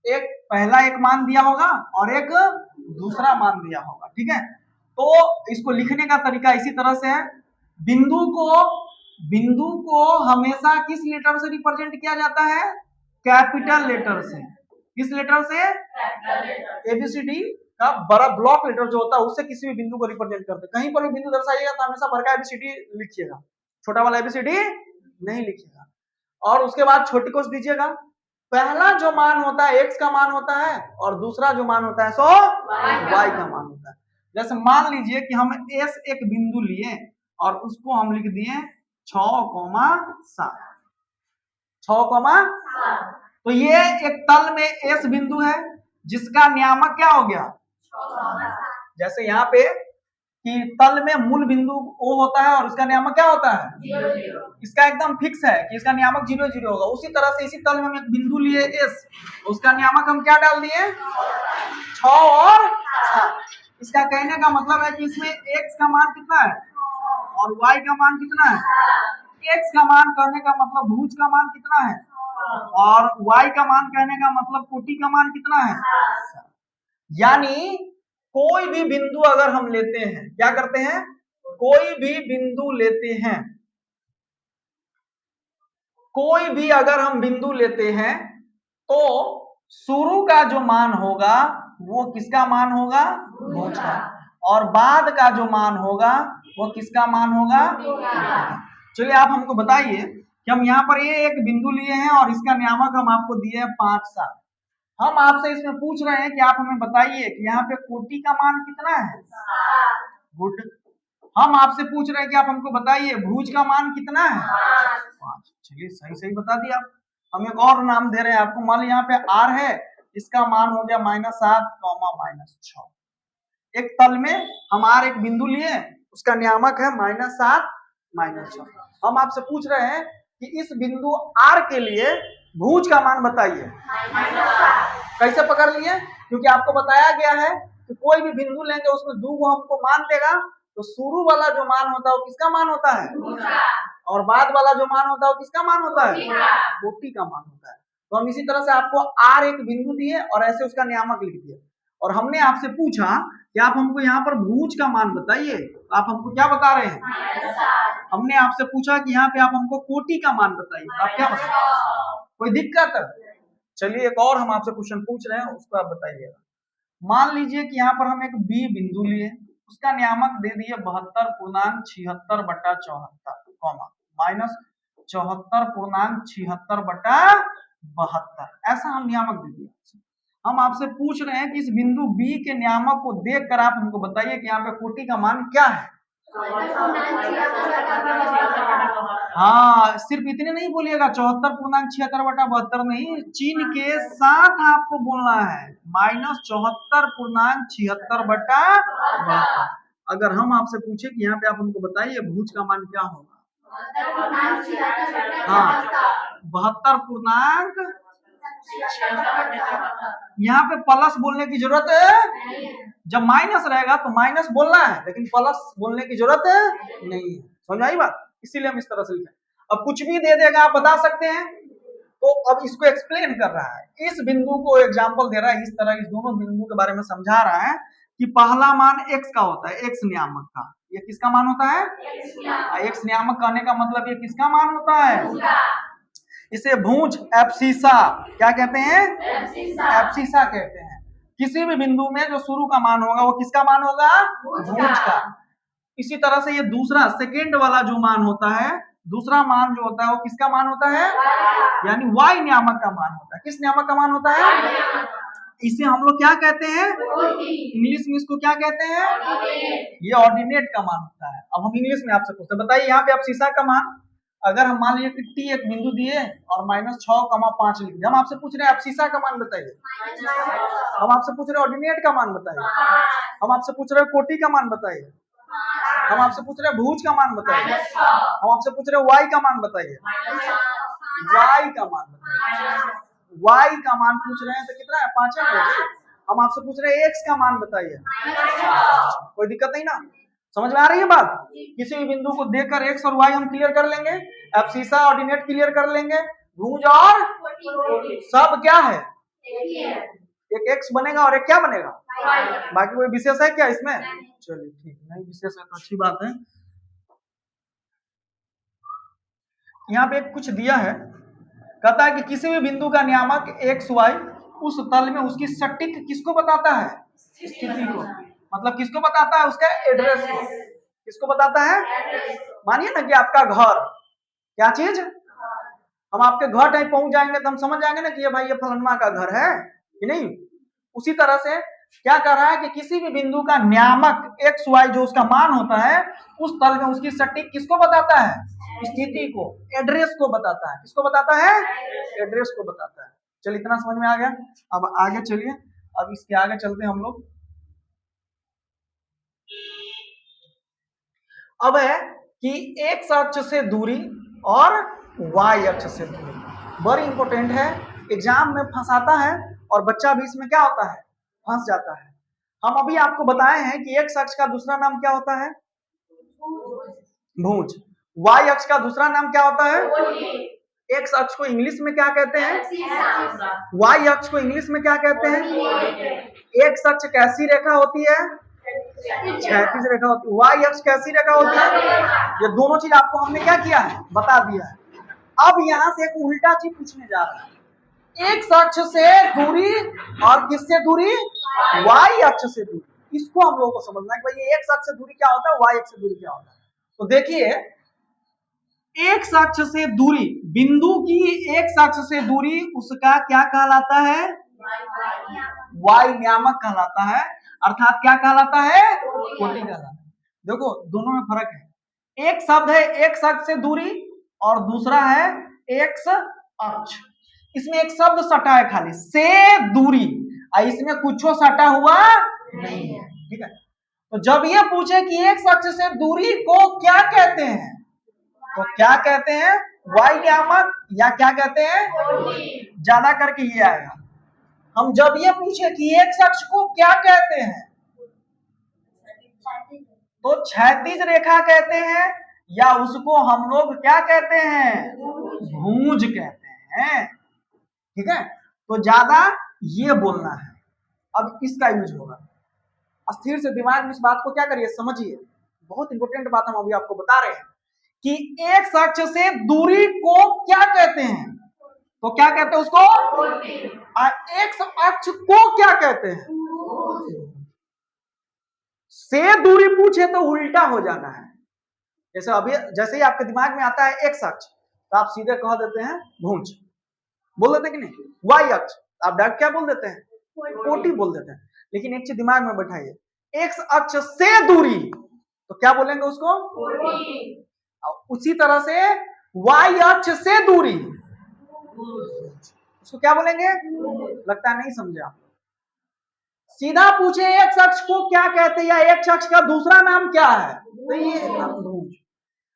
एक पहला एक मान दिया होगा और एक दूसरा मान दिया होगा, ठीक है। तो इसको लिखने का तरीका इसी तरह से है, बिंदु को हमेशा किस लेटर से रिप्रेजेंट किया जाता है, कैपिटल लेटर से। किस लेटर से, एबीसीडी का बड़ा ब्लॉक लेटर जो होता है उससे किसी भी बिंदु को रिप्रेजेंट करते हैं। कहीं पर भी बिंदु दर्शाइएगा तो हमेशा बड़का एबीसीडी लिखिएगा, छोटा वाला एबीसीडी नहीं लिखिएगा। और उसके बाद छोटी कोस दीजिएगा, पहला जो मान होता है एक्स का मान होता है और दूसरा जो मान होता है सो वाई का मान होता है। जैसे मान लीजिए कि हम एस एक बिंदु लिए और उसको हम लिख दिए 6,7, 6,7। तो ये एक तल में एस बिंदु है जिसका नियामक क्या हो गया, जैसे यहाँ पे कि तल में मूल बिंदु ओ होता है और उसका नियामक क्या होता है, 0,0। इसका एकदम फिक्स है कि इसका नियामक 0,0 होगा। उसी तरह से इसी तल में हम एक बिंदु लिए एस, उसका नियामक हम क्या डाल दिए, 6 और 7। इसका कहने का मतलब है कि इसमें x का मान कितना है और y का मान कितना है। x का मान कहने का मतलब भुज का मान कितना है और y का मान कहने का मतलब कोटि का मान कितना है। यानी कोई भी बिंदु अगर हम लेते हैं, क्या करते हैं, कोई भी बिंदु लेते हैं, कोई भी अगर हम बिंदु लेते हैं तो शुरू का जो मान होगा वो किसका मान होगा, भुज का, और बाद का जो मान होगा वो किसका मान होगा। चलिए आप हमको बताइए कि हम यहाँ पर ये एक बिंदु लिए हैं और इसका नियामक हम आपको दिए हैं 5, 7। हम आपसे इसमें पूछ रहे हैं कि आप हमें बताइए कि यहाँ पे कोटि का मान कितना है, गुड। हम आपसे पूछ रहे हैं कि आप हमको बताइए भुज का मान कितना है, 5। चलिए सही सही बता दिया आप। हम एक और नाम दे रहे हैं आपको, मान लीजिए यहाँ पे r है, इसका मान हो गया -7, -6। एक तल में हम r एक बिंदु लिए, उसका नियामक है -7, -6। हम आपसे पूछ रहे हैं कि इस बिंदु r के लिए भुज का मान बताइए। कैसे पकड़ लिए, क्योंकि आपको बताया गया है कि कोई भी बिंदु लेंगे उसमें दो को हमको मान देगा, तो शुरू वाला जो मान होता है वो किसका मान होता है और बाद वाला जो मान होता है वो किसका मान होता है, कोटि का मान होता है। तो हम इसी तरह से आपको r एक बिंदु दिए और ऐसे उसका नियामक लिख दिए और हमने आपसे पूछा कि आप हमको यहाँ पर भुज का मान बताइए, आप हमको क्या बता रहे हैं। हमने आपसे पूछा कि यहाँ पे आप हमको कोटि का मान बताइए, आप क्या बताइए, कोई दिक्कत। चलिए एक और हम आपसे क्वेश्चन पूछ रहे हैं, उसको आप बताइएगा। मान लीजिए कि यहाँ पर हम एक बी बिंदु लिए, उसका नियामक दे दिए 72.76/74, -74.76/72, ऐसा हम नियामक दे दिए। हम आपसे पूछ रहे हैं कि इस बिंदु बी के नियामक को देखकर आप हमको बताइए कि यहाँ पे कोटि का मान क्या है। हाँ, सिर्फ इतने नहीं बोलिएगा 74.76/72 नहीं, चिन्ह के साथ आपको बोलना है -74.76/72। अगर हम आपसे पूछे कि यहाँ पे आप हमको बताइए भुज का मान क्या होगा, हाँ 72 यहाँ पे प्लस बोलने की जरूरत है, जब माइनस रहेगा तो माइनस बोलना है, लेकिन प्लस बोलने की जरूरत नहीं है। समझ आई बात, इसीलिए हम इस तरह से लिखे। अब कुछ भी दे देगा आप बता सकते हैं, तो अब इसको एक्सप्लेन कर रहा है, इस बिंदु को एग्जांपल दे रहा है, इस तरह इस दोनों बिंदु के बारे में समझा रहा है कि पहला मान x का होता है, x नियामक का, ये किसका मान होता है, x नियामक कहने का मतलब ये किसका मान होता है, इसे भुज एब्सिसा क्या कहते हैं, एब्सिसा कहते हैं। किसी भी बिंदु में जो शुरू का मान होगा वो किसका मान होगा, भुज का। इसी तरह से ये दूसरा सेकेंड वाला जो मान होता है, दूसरा मान जो होता है वो किसका मान होता है, यानी y नियामक का मान होता है। किस नियामक का मान होता है, इसे हम लोग क्या कहते हैं, इंग्लिश में इसको क्या कहते हैं, ये ऑर्डिनेट का मान होता है। अब हम इंग्लिश में आपसे पूछते हैं, बताइए यहाँ पे एब्सिसा का मान, अगर हम मान लीजिए कि t एक बिंदु दिए और -6,5 लिख दिए, हम आपसे पूछ रहे हैं एब्सिसा का मान बताइए, हम आपसे पूछ रहे हैं ऑर्डिनेट का मान बताइए, हम आपसे पूछ रहे हैं कोटि का मान बताइए, हम आपसे पूछ रहे हैं भुज का मान बताइए, हम आपसे पूछ रहे हैं y का मान बताइए, y का मान बताइए, y का मान पूछ रहे हैं तो कितना है, 5 है। हम आपसे पूछ रहे हैं x का मान बताइए, कोई दिक्कत नहीं ना। समझ में आ रही है बात? किसी भी बिंदु को देखकर एक्स और वाई हम क्लियर कर लेंगे, एब्सिसा ऑर्डिनेट क्लियर कर लेंगे, भुज और सब क्या है, एक एक्स बनेगा और एक क्या बनेगा, बाकी कोई विशेष है क्या इसमें? चलिए ठीक, नहीं विशेष है तो अच्छी बात है। यहाँ पे कुछ दिया है, कहता है कि किसी भी बिंदु का नियामक एक्स वाई उस तल में उसकी सटीक किसको बताता है, स्थिति को, मतलब किसको बताता है, उसका एड्रेस को, किसको बताता है? मानिए ना कि आपका घर, क्या चीज, हम आपके घर टाइप पहुंच जाएंगे तो हम समझ जाएंगे ना कि ये भाई ये फलनमा का घर है कि नहीं। उसी तरह से क्या कर रहा है कि किसी भी बिंदु का नियामक एक्स वाई जो उसका मान होता है उस तल में उसकी सटीक किसको बताता है, स्थिति को, एड्रेस को बताता है। किसको बताता है? एड्रेस को बताता है। चलिए इतना समझ में आ गया। अब आगे चलिए, अब इसके आगे चलते हैं हम लोग। अब है कि एक्स अक्ष से दूरी और वाई अक्ष से दूरी, बड़ी इंपॉर्टेंट है, एग्जाम में फंसाता है और बच्चा भी इसमें क्या होता है, फंस जाता है। हम अभी आपको बताए हैं कि एक्स अक्ष का दूसरा नाम क्या होता है, भुज। वाई अक्ष का दूसरा नाम क्या होता है, एक्स अक्ष को इंग्लिश में क्या कहते हैं, वाई अक्ष को इंग्लिश में क्या कहते हैं। एक्स अक्ष कैसी रेखा होती है, क्षैतिज रेखा होती है। वाई अक्ष कैसी रेखा होती है, ये दोनों चीज आपको हमने क्या किया है, बता दिया है। अब यहाँ से एक उल्टा चीज पूछने जा रहा है, एक्स अक्ष से दूरी और किससे दूरी, वाई अक्ष से दूरी। इसको हम लोगों को समझना है कि भाई ये एक्स अक्ष से दूरी क्या होता है, वाई अक्ष से दूरी क्या होता है। तो देखिए, एक्स अक्ष से दूरी, बिंदु की एक्स अक्ष से दूरी उसका क्या कहलाता है, वाई नियामक कहलाता है, अर्थात क्या कहलाता है, कोटि कहलाता है। देखो दोनों में फर्क है, एक शब्द है एक्स अक्ष से दूरी और दूसरा है एक्स अक्ष। इसमें एक शब्द सटा है खाली, से दूरी, और इसमें कुछ सटा हुआ नहीं है, ठीक है। तो जब ये पूछे कि एक्स अक्ष से दूरी को क्या कहते हैं, तो क्या कहते हैं, वाई नियामक या क्या कहते हैं, ज्यादा करके ये आएगा। हम जब ये पूछे कि एक्स अक्ष को क्या कहते हैं, तो क्षैतिज रेखा कहते हैं या उसको हम लोग क्या कहते हैं, भुज कहते हैं, ठीक है। तो ज्यादा ये बोलना है। अब इसका यूज होगा, स्थिर से दिमाग में इस बात को क्या करिए, समझिए, बहुत इंपॉर्टेंट बात हम अभी आपको बता रहे हैं कि एक्स अक्ष से दूरी को क्या कहते हैं, तो क्या कहते हैं उसको, एक्स अक्ष को क्या कहते हैं, से दूरी पूछे तो उल्टा हो जाना है। जैसे अभी जैसे ही आपके दिमाग में आता है एक्स अक्ष तो आप सीधे कह देते हैं भुज, बोल देते कि नहीं। वाई अक्ष आप डायरेक्ट क्या बोल देते हैं, कोटि बोल देते हैं। लेकिन एक चीज दिमाग में बैठाइए, एक्स अक्ष से दूरी तो क्या बोलेंगे उसको, उसी तरह से वाई अक्ष से दूरी उसको क्या बोलेंगे, लगता है नहीं समझे आप। सीधा पूछे एक्स अक्ष को क्या कहते हैं या एक्स अक्ष का दूसरा नाम क्या है, तो ये भुज।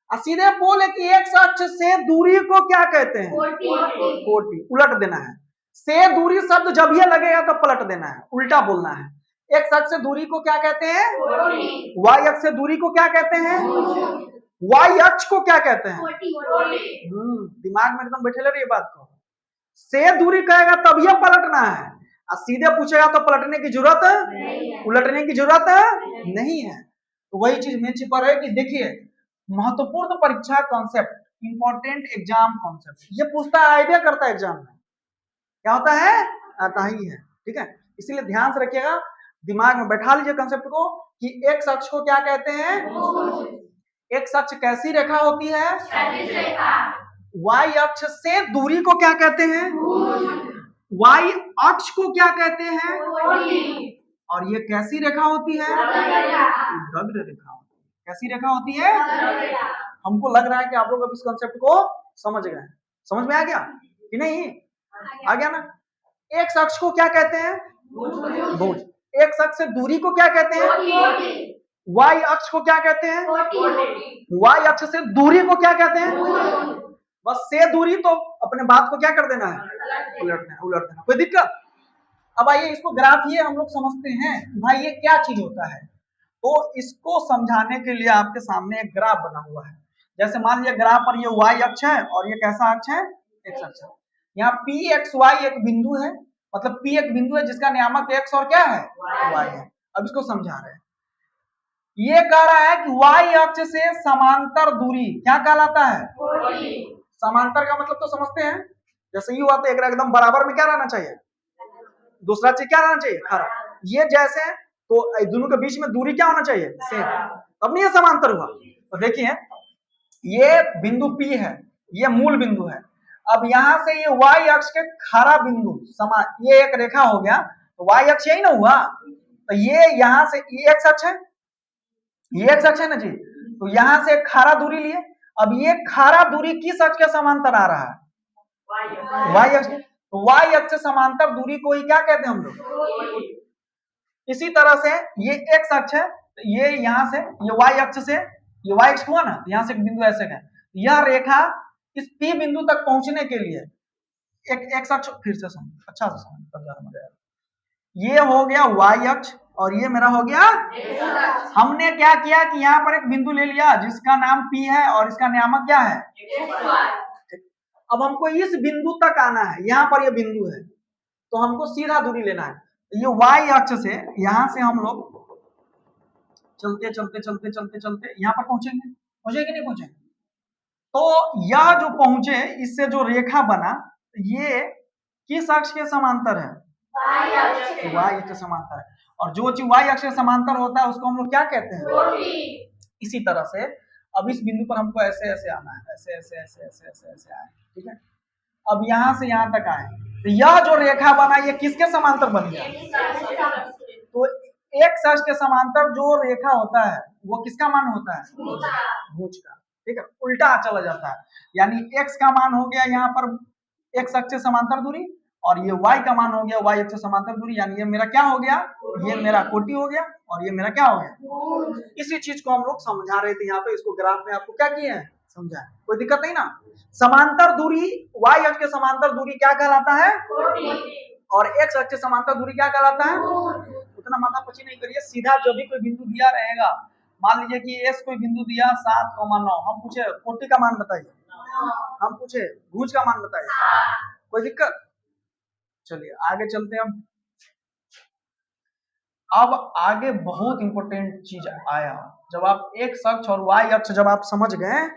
सीधे बोले कि एक्स अक्ष से दूरी को क्या कहते हैं, कोटि, उलट देना है। से दूरी शब्द जब ये लगेगा तो पलट देना है, उल्टा बोलना है। एक्स अक्ष से दूरी को क्या कहते हैं, वाई अक्ष से दूरी को क्या कहते हैं, वाई अक्ष को क्या कहते हैं, दिमाग में एकदम बैठे रहिए बात को। से दूरी कहेगा तब ये पलटना है, और सीधे पूछेगा तो पलटने की जरूरत है, उलटने की जरूरत नहीं है। तो वही चीज मेन पर है कि देखिए, महत्वपूर्ण परीक्षा कॉन्सेप्ट, इंपॉर्टेंट एग्जाम कॉन्सेप्ट, ये पूछता है, आइडिया करता है एग्जाम में, क्या होता है, आता ही है, ठीक है। इसीलिए ध्यान से रखिएगा, दिमाग में बैठा लीजिए कंसेप्ट को कि एक्स अक्ष को क्या कहते हैं, एक्स अक्ष कैसी रेखा होती है, वाई अक्ष से दूरी को क्या कहते हैं, वाई अक्ष को क्या कहते हैं, और ये कैसी रेखा होती है, दग्ध रेखा। कैसी रेखा होती है, हमको लग रहा है कि आप लोग अब इस कॉन्सेप्ट को समझ गए, समझ में आ गया कि नहीं, आ गया ना। एक्स अक्ष को क्या कहते हैं, भुज। एक्स अक्ष से दूरी को क्या कहते हैं, वाई अक्ष को क्या कहते हैं, वाई अक्ष से दूरी को क्या कहते हैं, बस से दूरी तो अपने बात को क्या कर देना है, उलट देना, कोई दिक्कत। अब आइए इसको ग्राफिए हम लोग समझते हैं भाई ये क्या चीज होता है। तो इसको समझाने के लिए आपके सामने एक ग्राफ बना हुआ है। जैसे मान लीजिए ग्राफ पर ये y अक्ष है और ये कैसा अक्ष है, x अक्ष है। यहाँ pxy एक बिंदु है, मतलब p एक बिंदु है जिसका नियामक x और क्या है, y है। अब इसको समझा रहे हैं। ये कह रहा है कि y अक्ष से समांतर दूरी क्या कहलाता है, समांतर का मतलब तो समझते हैं, जैसे ये हुआ तो एकदम बराबर में क्या रहना चाहिए, दूसरा चीज क्या रहना चाहिए, खड़ा। ये जैसे तो दोनों के बीच में दूरी क्या होना चाहिए, सेम, तब नहीं ये समांतर हुआ। तो देखिए ये बिंदु P है, ये मूल बिंदु है। अब यहां से ये y अक्ष के खड़ा बिंदु समान, ये एक रेखा हो गया, तो y अक्ष यही ना हुआ, तो ये यहां से ये x अक्ष है, ये x अक्ष है ना जी, तो यहां से खड़ा दूरी लिए। अब ये खड़ा दूरी किस अक्ष के समांतर आ रहा है, y अक्ष। तो y अक्ष से समांतर दूरी को ही क्या कहते हैं हम लोग। इसी तरह से ये x अक्ष है, तो ये यहां से ये y अक्ष से ये y अक्ष हुआ ना, यहां से एक बिंदु ऐसे है, यह रेखा इस P बिंदु तक पहुंचने के लिए एक x अक्ष, फिर से समझ अच्छा से समझ तब ज्यादा मजा आएगा। ये हो गया y अक्ष और ये मेरा हो गया हमने क्या किया कि यहाँ पर एक बिंदु ले लिया जिसका नाम P है और इसका नियामक क्या है, अब हमको इस बिंदु तक आना है, यहाँ पर ये बिंदु है, तो हमको सीधा दूरी लेना है। ये y अक्ष से यहां से हम लोग चलते चलते चलते चलते चलते यहाँ पर पहुंचेंगे, पहुंचेंगे नहीं पहुंचेंगे। तो यह जो पहुंचे इससे जो रेखा बना ये किस अक्ष के समांतर है, y अक्ष के समांतर है। और जो चीज y अक्ष के समांतर होता है उसको हम लोग क्या कहते हैं। इसी तरह से अब इस बिंदु पर हमको ऐसे ऐसे आना है, ऐसे ऐसे ऐसे ऐसे ऐसे ऐसे आए, ठीक है। अब यहां से यहां तक आए, तो यह जो रेखा बना ये किसके समांतर बन गया, तो x अक्ष के समांतर जो रेखा होता है वो किसका मान होता है, भुज का, ठीक है। उल्टा चला जाता है, यानी x का मान हो गया यहाँ पर x अक्ष से समांतर दूरी और ये y का मान हो गया y अक्ष से समांतर दूरी, यानी ये मेरा क्या हो गया, ये मेरा कोटि हो गया और ये मेरा क्या हो गया। इसी चीज को हम लोग समझा रहे थे यहाँ पे, इसको ग्राफ में आपको क्या किया है समझा है, कोई दिक्कत नहीं ना। समांतर दूरी y अक्ष के समांतर दूरी क्या कहलाता है, और x अक्ष के समांतर दूरी क्या कहलाता है। उतना माथापच्ची नहीं करिए, सीधा जब भी कोई बिंदु दिया रहेगा, मान लीजिए कि s कोई बिंदु दिया 7,9, हम पूछे कोटि का मान बताइए, हम पूछे भुज का मान बताइए, कोई दिक्कत। चलिए आगे चलते हैं हम। अब आगे बहुत इंपॉर्टेंट चीज आया, जब आप x अक्ष और y अक्ष जब आप समझ गए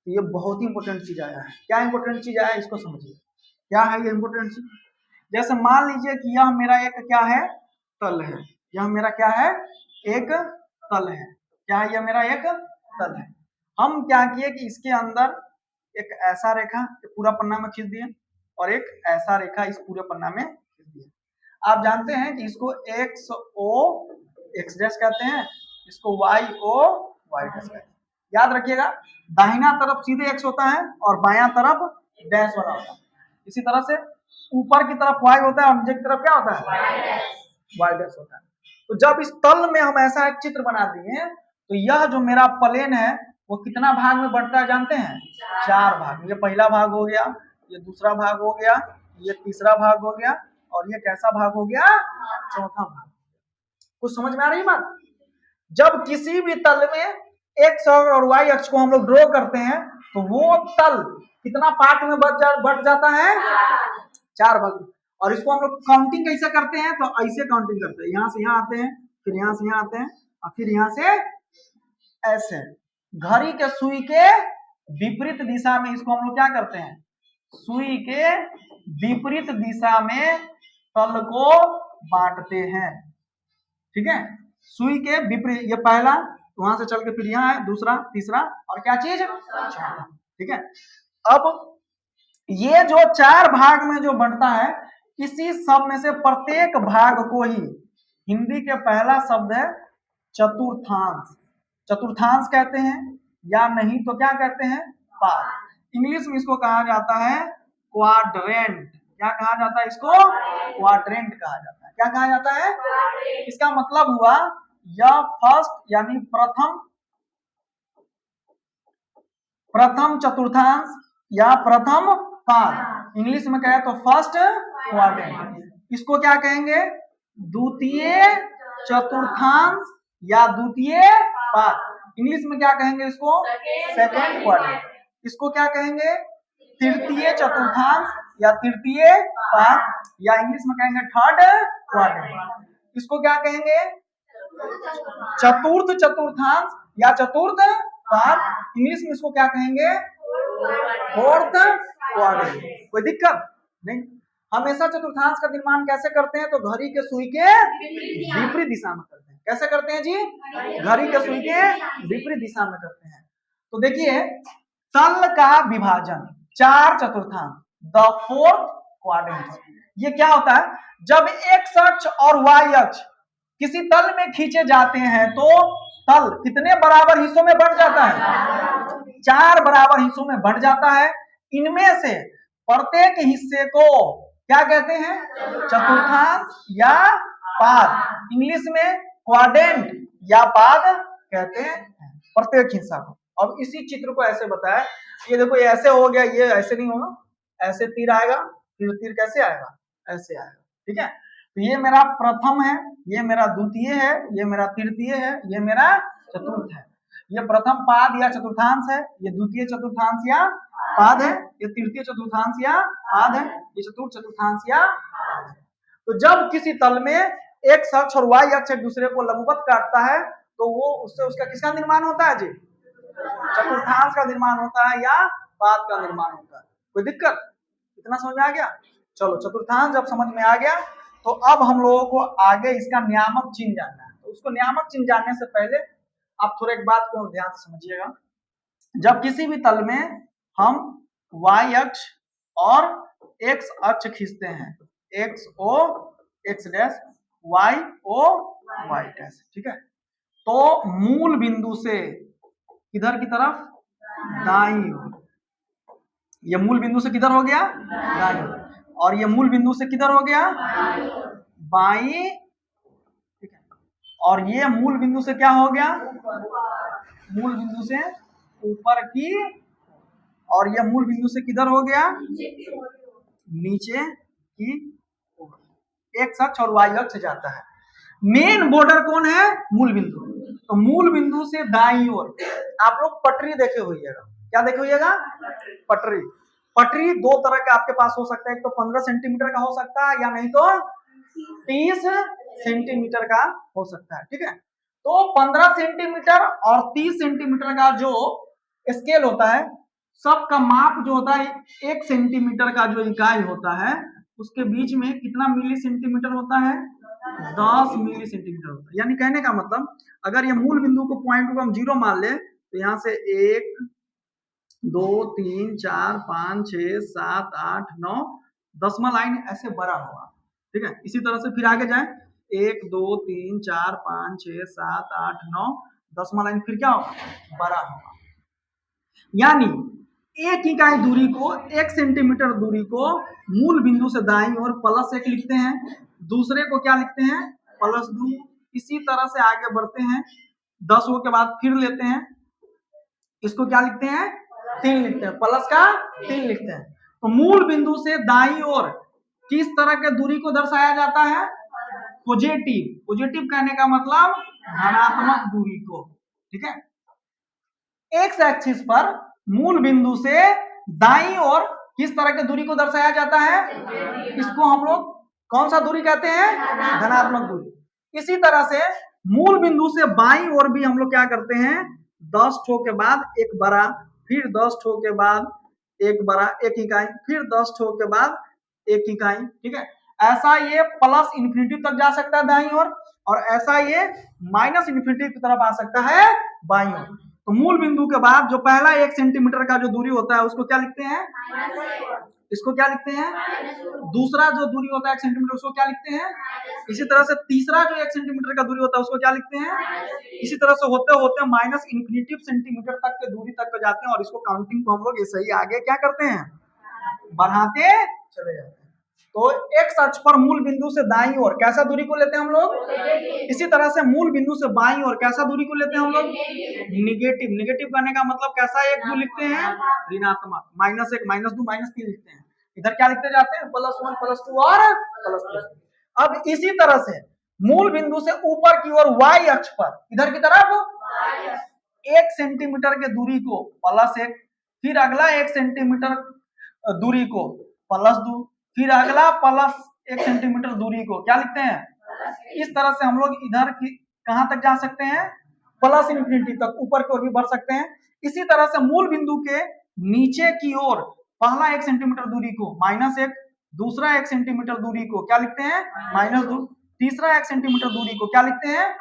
तो ये बहुत ही इंपॉर्टेंट चीज आया है। क्या इंपॉर्टेंट चीज आया इसको समझिए, क्या है ये इंपॉर्टेंट चीज। जैसे मान लीजिए कि यह मेरा एक क्या है, तल है, यह मेरा क्या है, एक तल है, क्या है, यह मेरा एक तल है। हम क्या किए कि इसके अंदर एक ऐसा रेखा पूरा पन्ना में खींच दिए और एक ऐसा रेखा इस पूरे पन्ना में खींच दिए। आप जानते हैं कि इसको एक्स ओ एक्स डैश कहते हैं, इसको वाई ओ वाई डैश कहते हैं। याद रखिएगा, दाहिना तरफ सीधे एक्स होता है और बायां तरफ डैश वाला होता है। इसी तरह से ऊपर की तरफ वाई होता है और नीचे की तरफ क्या होता है, वाई डैश होता है। तो जब इस तल में हम ऐसा एक चित्र बना दिए तो यह जो मेरा प्लेन है वो कितना भाग में बढ़ता है जानते हैं, 4 भाग। ये पहला भाग हो गया, ये दूसरा भाग हो गया, ये तीसरा भाग हो गया और ये कैसा भाग हो गया, चौथा भाग। कुछ समझ में आ रही बात। जब किसी भी तल में एक्स और वाई अक्ष को हम लोग ड्रॉ करते हैं तो वो तल कितना पार्ट में बढ़ जाता है, 4 भाग। और इसको हम लोग काउंटिंग कैसे करते हैं, तो ऐसे काउंटिंग करते हैं, यहाँ से यहाँ आते हैं, फिर यहाँ से यहाँ आते हैं और फिर यहाँ से ऐसे घड़ी के सुई के विपरीत दिशा में इसको हम लोग क्या करते हैं, सुई के विपरीत दिशा में तल को बांटते हैं, ठीक है। सुई के विपरीत, ये पहला, वहां से चल के फिर यहाँ है दूसरा, तीसरा और क्या चीज, चौथा, ठीक है। अब ये जो 4 भाग में जो बनता है, इसी सब में से प्रत्येक भाग को ही हिंदी के पहला शब्द है चतुर्थांश, चतुर्थांश कहते हैं या नहीं तो क्या कहते हैं, पार्ट। इंग्लिश में इसको कहा जाता है क्वाड्रेंट। क्या कहा जाता है इसको, क्वाड्रेंट कहा जाता है। क्या कहा जाता है, इसका मतलब हुआ यह फर्स्ट यानी प्रथम चतुर्थांश या प्रथम पार्ट। इंग्लिश में कहे तो फर्स्ट क्वाड्रेंट। इसको क्या कहेंगे, द्वितीय चतुर्थांश या द्वितीय पाद। इंग्लिश में क्या कहेंगे इसको? Second quadrant. इसको क्या कहेंगे? तृतीय चतुर्थांश या तृतीय पाद, या इंग्लिश में कहेंगे थर्ड क्वाड्रेंट। इसको क्या कहेंगे? चतुर्थ चतुर्थांश या चतुर्थ पाद। इंग्लिश में इसको क्या कहेंगे? Fourth quadrant. कोई दिक्कत नहीं। हमेशा चतुर्थांश का निर्माण कैसे करते हैं? तो घड़ी के सुई के विपरीत दिशा में करते हैं। कैसे करते हैं जी? घड़ी के सुई के विपरीत दिशा में करते हैं। तो देखिए, तल का विभाजन 4 चतुर्थांश, द फोर्थ क्वाड्रेंट। ये क्या होता है? जब एक्स अक्ष और वाई अक्ष किसी तल में खींचे जाते हैं तो तल कितने बराबर हिस्सों में बढ़ जाता है? 4 बराबर हिस्सों में बढ़ जाता है। इनमें से प्रत्येक हिस्से को क्या कहते हैं? चतुर्थांश या पाद। इंग्लिश में क्वाड्रेंट या पाद कहते हैं प्रत्येक हिस्सा को। अब इसी चित्र को ऐसे बताया, ये देखो ये ऐसे हो गया, ये ऐसे नहीं होगा, ऐसे तीर आएगा, फिर तीर कैसे आएगा? ऐसे आएगा। ठीक है, तो ये मेरा प्रथम है, ये मेरा द्वितीय है, ये मेरा तृतीय है, ये मेरा चतुर्थ है। ये प्रथम पाद या चतुर्थांश है, ये द्वितीय चतुर्थांश या पाद है, ये तृतीय चतुर्थांश या पाद है, ये चतुर्थ चतुर्थांश या पाद है। तो जब किसी तल में एक्स अक्ष और वाई अक्ष एक दूसरे को लंबवत काटता है तो वो उससे उसका किसका निर्माण होता है जी? चतुर्थांश का निर्माण होता है या पाद का निर्माण होता है। कोई दिक्कत? इतना समझ में आ गया? चलो, चतुर्थांश जब समझ में आ गया तो अब हम लोगों को आगे इसका नियामक चिन्ह जानना है। तो उसको नियामक चिन्ह जानने से पहले आप थोड़ा एक बात को ध्यान से समझिएगा। जब किसी भी तल में हम y अक्ष और x अक्ष खींचते हैं, x o x dash, y o y dash, ठीक है, तो मूल बिंदु से किधर की तरफ? दाईं ओर। ये मूल बिंदु से किधर हो गया? दाईं ओर। और ये मूल बिंदु से किधर हो गया? बाईं। ठीक है, और ये मूल बिंदु से क्या हो गया? मूल बिंदु से ऊपर की, और ये मूल बिंदु से किधर हो गया? नीचे की ओर। एक्स अक्ष और वाई अक्ष जाता है। मेन बॉर्डर कौन है? मूल बिंदु। तो मूल बिंदु से दाईं ओर आप लोग पटरी देखे होइएगा। क्या देखे होइएगा? पटरी। पटरी दो तरह के आपके पास हो सकता है, एक तो 15 सेंटीमीटर का हो सकता है, या नहीं तो 30 सेंटीमीटर का हो सकता है। ठीक है, तो 15 सेंटीमीटर और 30 सेंटीमीटर का जो स्केल होता है, सबका माप जो होता है 1 सेंटीमीटर का जो इकाई होता है उसके बीच में कितना मिली सेंटीमीटर होता है? 10 मिली सेंटीमीटर होता है। यानी कहने का मतलब, अगर ये मूल बिंदु को पॉइंट को हम 0 मान ले तो यहाँ से 1 2 3 4 5 6 7 8 9 10वां लाइन ऐसे बड़ा होगा। ठीक है, इसी तरह से फिर आगे जाए, 1 2 3 4 5 6 7 8 9 10वां लाइन फिर क्या होगा? बड़ा होगा। यानी एक इकाई दूरी को, 1 सेंटीमीटर दूरी को मूल बिंदु से दाईं ओर +1 लिखते हैं, दूसरे को क्या लिखते हैं? +2। इसी तरह से आगे बढ़ते हैं, 10 के बाद फिर लेते हैं, इसको क्या लिखते हैं? 3 लिखते हैं, प्लस का 3 लिखते हैं। तो मूल बिंदु से दाईं ओर किस तरह के दूरी को दर्शाया जाता है? पॉजिटिव। पॉजिटिव कहने का मतलब धनात्मक दूरी को। ठीक है, एक्स एक्सिस पर मूल बिंदु से दाईं ओर किस तरह की दूरी को दर्शाया जाता है? इसको हम लोग कौन सा दूरी कहते हैं? धनात्मक दूरी। इसी तरह से मूल बिंदु से बाईं ओर भी हम लोग क्या करते हैं? 10 ठो के बाद एक बड़ा, फिर 10 ठो के बाद एक बड़ा, 1 इकाई, फिर 10 ठो के बाद 1 इकाई। ठीक है, ऐसा ये प्लस इन्फिनिटी तक जा सकता है दाईं ओर, और ऐसा ये माइनस इन्फिनिटी की तरफ आ सकता है बाईं ओर। तो मूल बिंदु के बाद जो पहला 1 सेंटीमीटर का जो दूरी होता है उसको क्या लिखते हैं? इसको क्या लिखते हैं? दूसरा जो दूरी होता है 1 सेंटीमीटर उसको क्या लिखते हैं? इसी तरह से तीसरा जो 1 सेंटीमीटर का दूरी होता है उसको क्या लिखते हैं? इसी तरह से होते होते माइनस इन्फिनिटी सेंटीमीटर तक के दूरी तक जाते हैं, और इसको काउंटिंग को हम लोग ऐसे ही आगे क्या करते हैं? बढ़ाते चले जाते हैं। तो एक्स अक्ष पर मूल बिंदु से दाईं ओर कैसा दूरी को लेते हैं हम लोग? इसी तरह से मूल बिंदु से बाईं ओर कैसा दूरी को लेते हैं हम लोग? निगेटिव। निगेटिव करने का मतलब कैसा एक दूरी लिखते हैं? ऋणात्मक। -1 -2 -3 लिखते हैं। इधर क्या लिखते जाते हैं? +1 +2 और +3। अब इसी तरह से मूल बिंदु से ऊपर की ओर y अक्ष पर इधर की तरफ 1 सेंटीमीटर के दूरी को +1, फिर अगला 1 सेंटीमीटर दूरी को +2, फिर अगला +1 सेंटीमीटर दूरी को क्या लिखते हैं? इस तरह से हम लोग इधर की कहां तक जा सकते हैं? +∞ तक ऊपर की ओर भी बढ़ सकते हैं। इसी तरह से मूल बिंदु के नीचे की ओर पहला 1 सेंटीमीटर दूरी को -1, दूसरा 1 सेंटीमीटर दूरी को क्या लिखते हैं? -2, तीसरा 1 सेंटीमीटर दूरी को क्या लिखते हैं?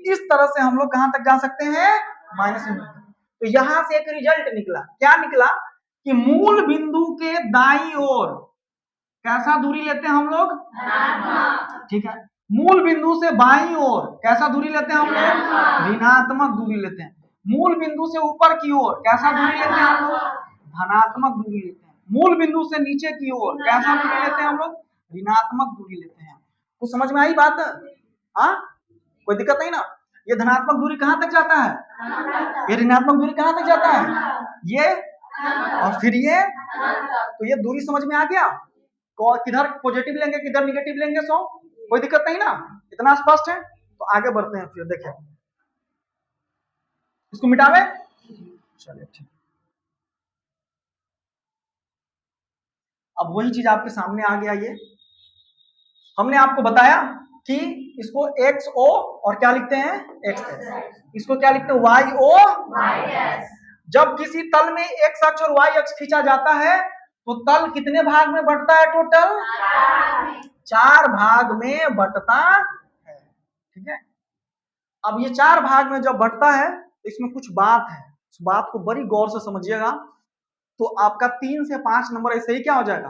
इस तरह से हम लोग कहां तक जा सकते हैं? -∞। तो यहां से एक रिजल्ट निकला, क्या निकला कि मूल बिंदु के दाईं ओर कैसा दूरी लेते हैं हम लोग? ठीक है। मूल बिंदु से बाईं ओर कैसा दूरी लेते हैं हम लोग? ऋणात्मक दूरी लेते हैं। मूल बिंदु से ऊपर की ओर कैसा दूरी लेते हैं हम लोग? धनात्मक दूरी लेते हैं। मूल बिंदु से नीचे की ओर कैसा दूरी लेते हैं हम लोग? ऋणात्मक दूरी लेते हैं। कुछ समझ में आई बात? हाँ, कोई दिक्कत नहीं ना? ये धनात्मक दूरी कहां तक जाता है? ये ऋणात्मक दूरी कहां तक जाता है? ये और फिर ये। तो ये दूरी समझ में आ गया? किधर पॉजिटिव लेंगे किधर निगेटिव लेंगे? सो कोई दिक्कत नहीं ना? इतना स्पष्ट है? तो आगे बढ़ते हैं। फिर देखिए, इसको मिटावे। चलिए ठीक। अब वही चीज आपके सामने आ गया। ये हमने आपको बताया कि इसको एक्स ओ और क्या लिखते हैं? X S. इसको क्या लिखते हैं? Y O. जब किसी तल में एक्स अक्ष और वाई अक्ष खींचा जाता है तो तल कितने भाग में बंटता है? टोटल 4 भाग में बंटता है। ठीक है। अब ये 4 भाग में जब बंटता है तो इसमें कुछ बात है, उस बात को बड़ी गौर से समझिएगा तो आपका 3 से 5 नंबर ऐसे ही क्या हो जाएगा?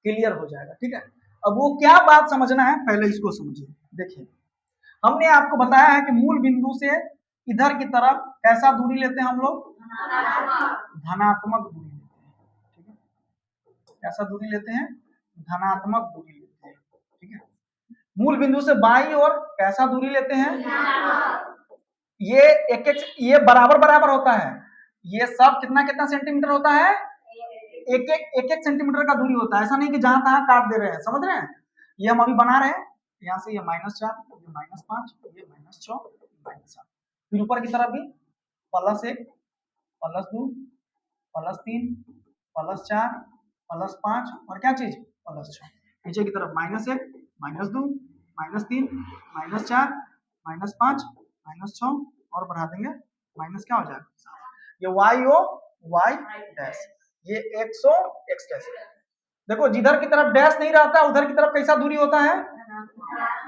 क्लियर हो जाएगा। ठीक है। अब वो क्या बात समझना है, पहले इसको समझिए। देखिए, हमने आपको बताया है कि मूल बिंदु से इधर की तरफ कैसा दूरी लेते हैं हम लोग? धनात्मक दूरी लेते हैं। ठीक है। कैसा दूरी लेते हैं? धनात्मक दूरी लेते हैं। ठीक है। मूल बिंदु से बाईं ओर कैसा दूरी लेते हैं? ये ये बराबर बराबर होता है। ये सब कितना कितना सेंटीमीटर होता है? एक सेंटीमीटर का दूरी होता है। ऐसा नहीं कि जहां तहां काट दे रहे हैं, समझ रहे हैं? ये हम अभी बना रहे हैं, यहाँ से ये -4, ये -5, ये -6, -7, फिर ऊपर की तरफ भी +1, +2, +3, +4, +5 और क्या चीज? +6। नीचे की तरफ -1, -2, -3, -4, -5, -6 और बढ़ा देंगे माइनस क्या हो जाएगा? ये वाई ओ वाई डैश, ये एक्स ओ एक्स डैश। देखो, जिधर की तरफ डैश नहीं रहता उधर की तरफ कैसा दूरी होता है?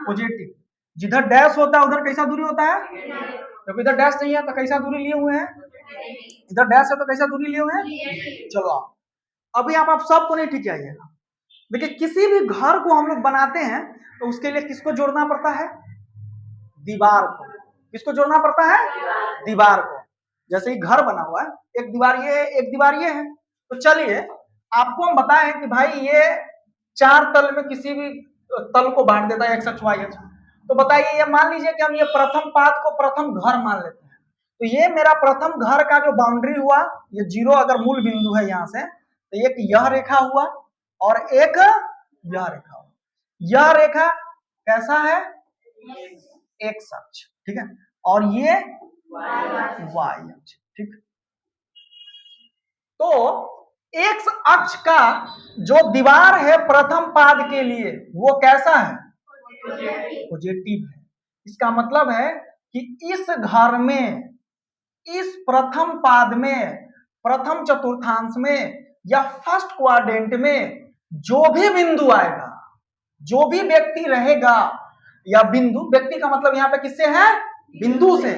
पॉजिटिव। जिधर डैश होता है उधर कैसा दूरी होता है? देखो, इधर डैश नहीं है तो कैसा दूरी लिए हुए हैं? इधर डैश है तो कैसा दूरी लिए हुए हैं? चलो, अभी आप सबको नहीं ठीक आइएगा। देखिए, किसी भी घर को हम लोग बनाते हैं तो उसके लिए किसको जोड़ना पड़ता है? दीवार को। किसको जोड़ना पड़ता है? दीवार को। जैसे ही घर बना हुआ है, एक दीवार ये है, एक दीवार ये है। तो चलिए, आपको हम बताएं कि भाई ये 4 तल में किसी भी तल को बांट देता है, एक्स अक्ष वाई अक्ष। तो बताइए, ये मान लीजिए कि हम ये प्रथम पाद को प्रथम घर मान लेते हैं। तो ये मेरा प्रथम घर का जो बाउंड्री हुआ, ये 0 अगर मूल बिंदु है यहाँ से, तो एक यह रेखा हुआ और एक यह रेखा हुआ। यह रेखा कैसा है? एक्स अक्ष। ठीक है। और ये वाई अक्ष। ठीक। तो एक्स अक्ष का जो दीवार है प्रथम पाद के लिए वो कैसा है? पॉजिटिव है। इसका मतलब है कि इस घर में, इस प्रथम पाद में, प्रथम चतुर्थांश में या फर्स्ट क्वाड्रेंट में जो भी बिंदु आएगा, जो भी व्यक्ति रहेगा, या बिंदु, व्यक्ति का मतलब यहाँ पे किससे है? बिंदु से,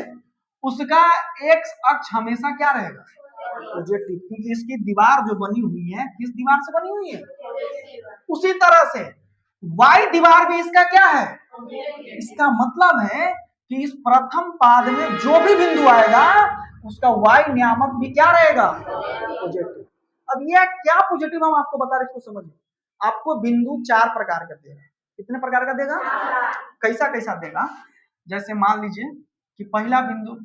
उसका एक्स अक्ष हमेशा क्या रहेगा? पॉजिटिव। क्योंकि इसकी दीवार जो बनी हुई है, किस दीवार से बनी हुई है? उसी तरह से वाई दीवार भी इसका क्या है? इसका मतलब है कि इस प्रथम पाद में जो भी बिंदु आएगा उसका वाई नियामक भी क्या रहेगा? पॉजिटिव। अब यह क्या पॉजिटिव हम आपको बता रहे, इसको समझिए। आपको बिंदु 4 प्रकार का देगा। कितने प्रकार का देगा? कैसा कैसा देगा? जैसे मान लीजिए कि पहला बिंदु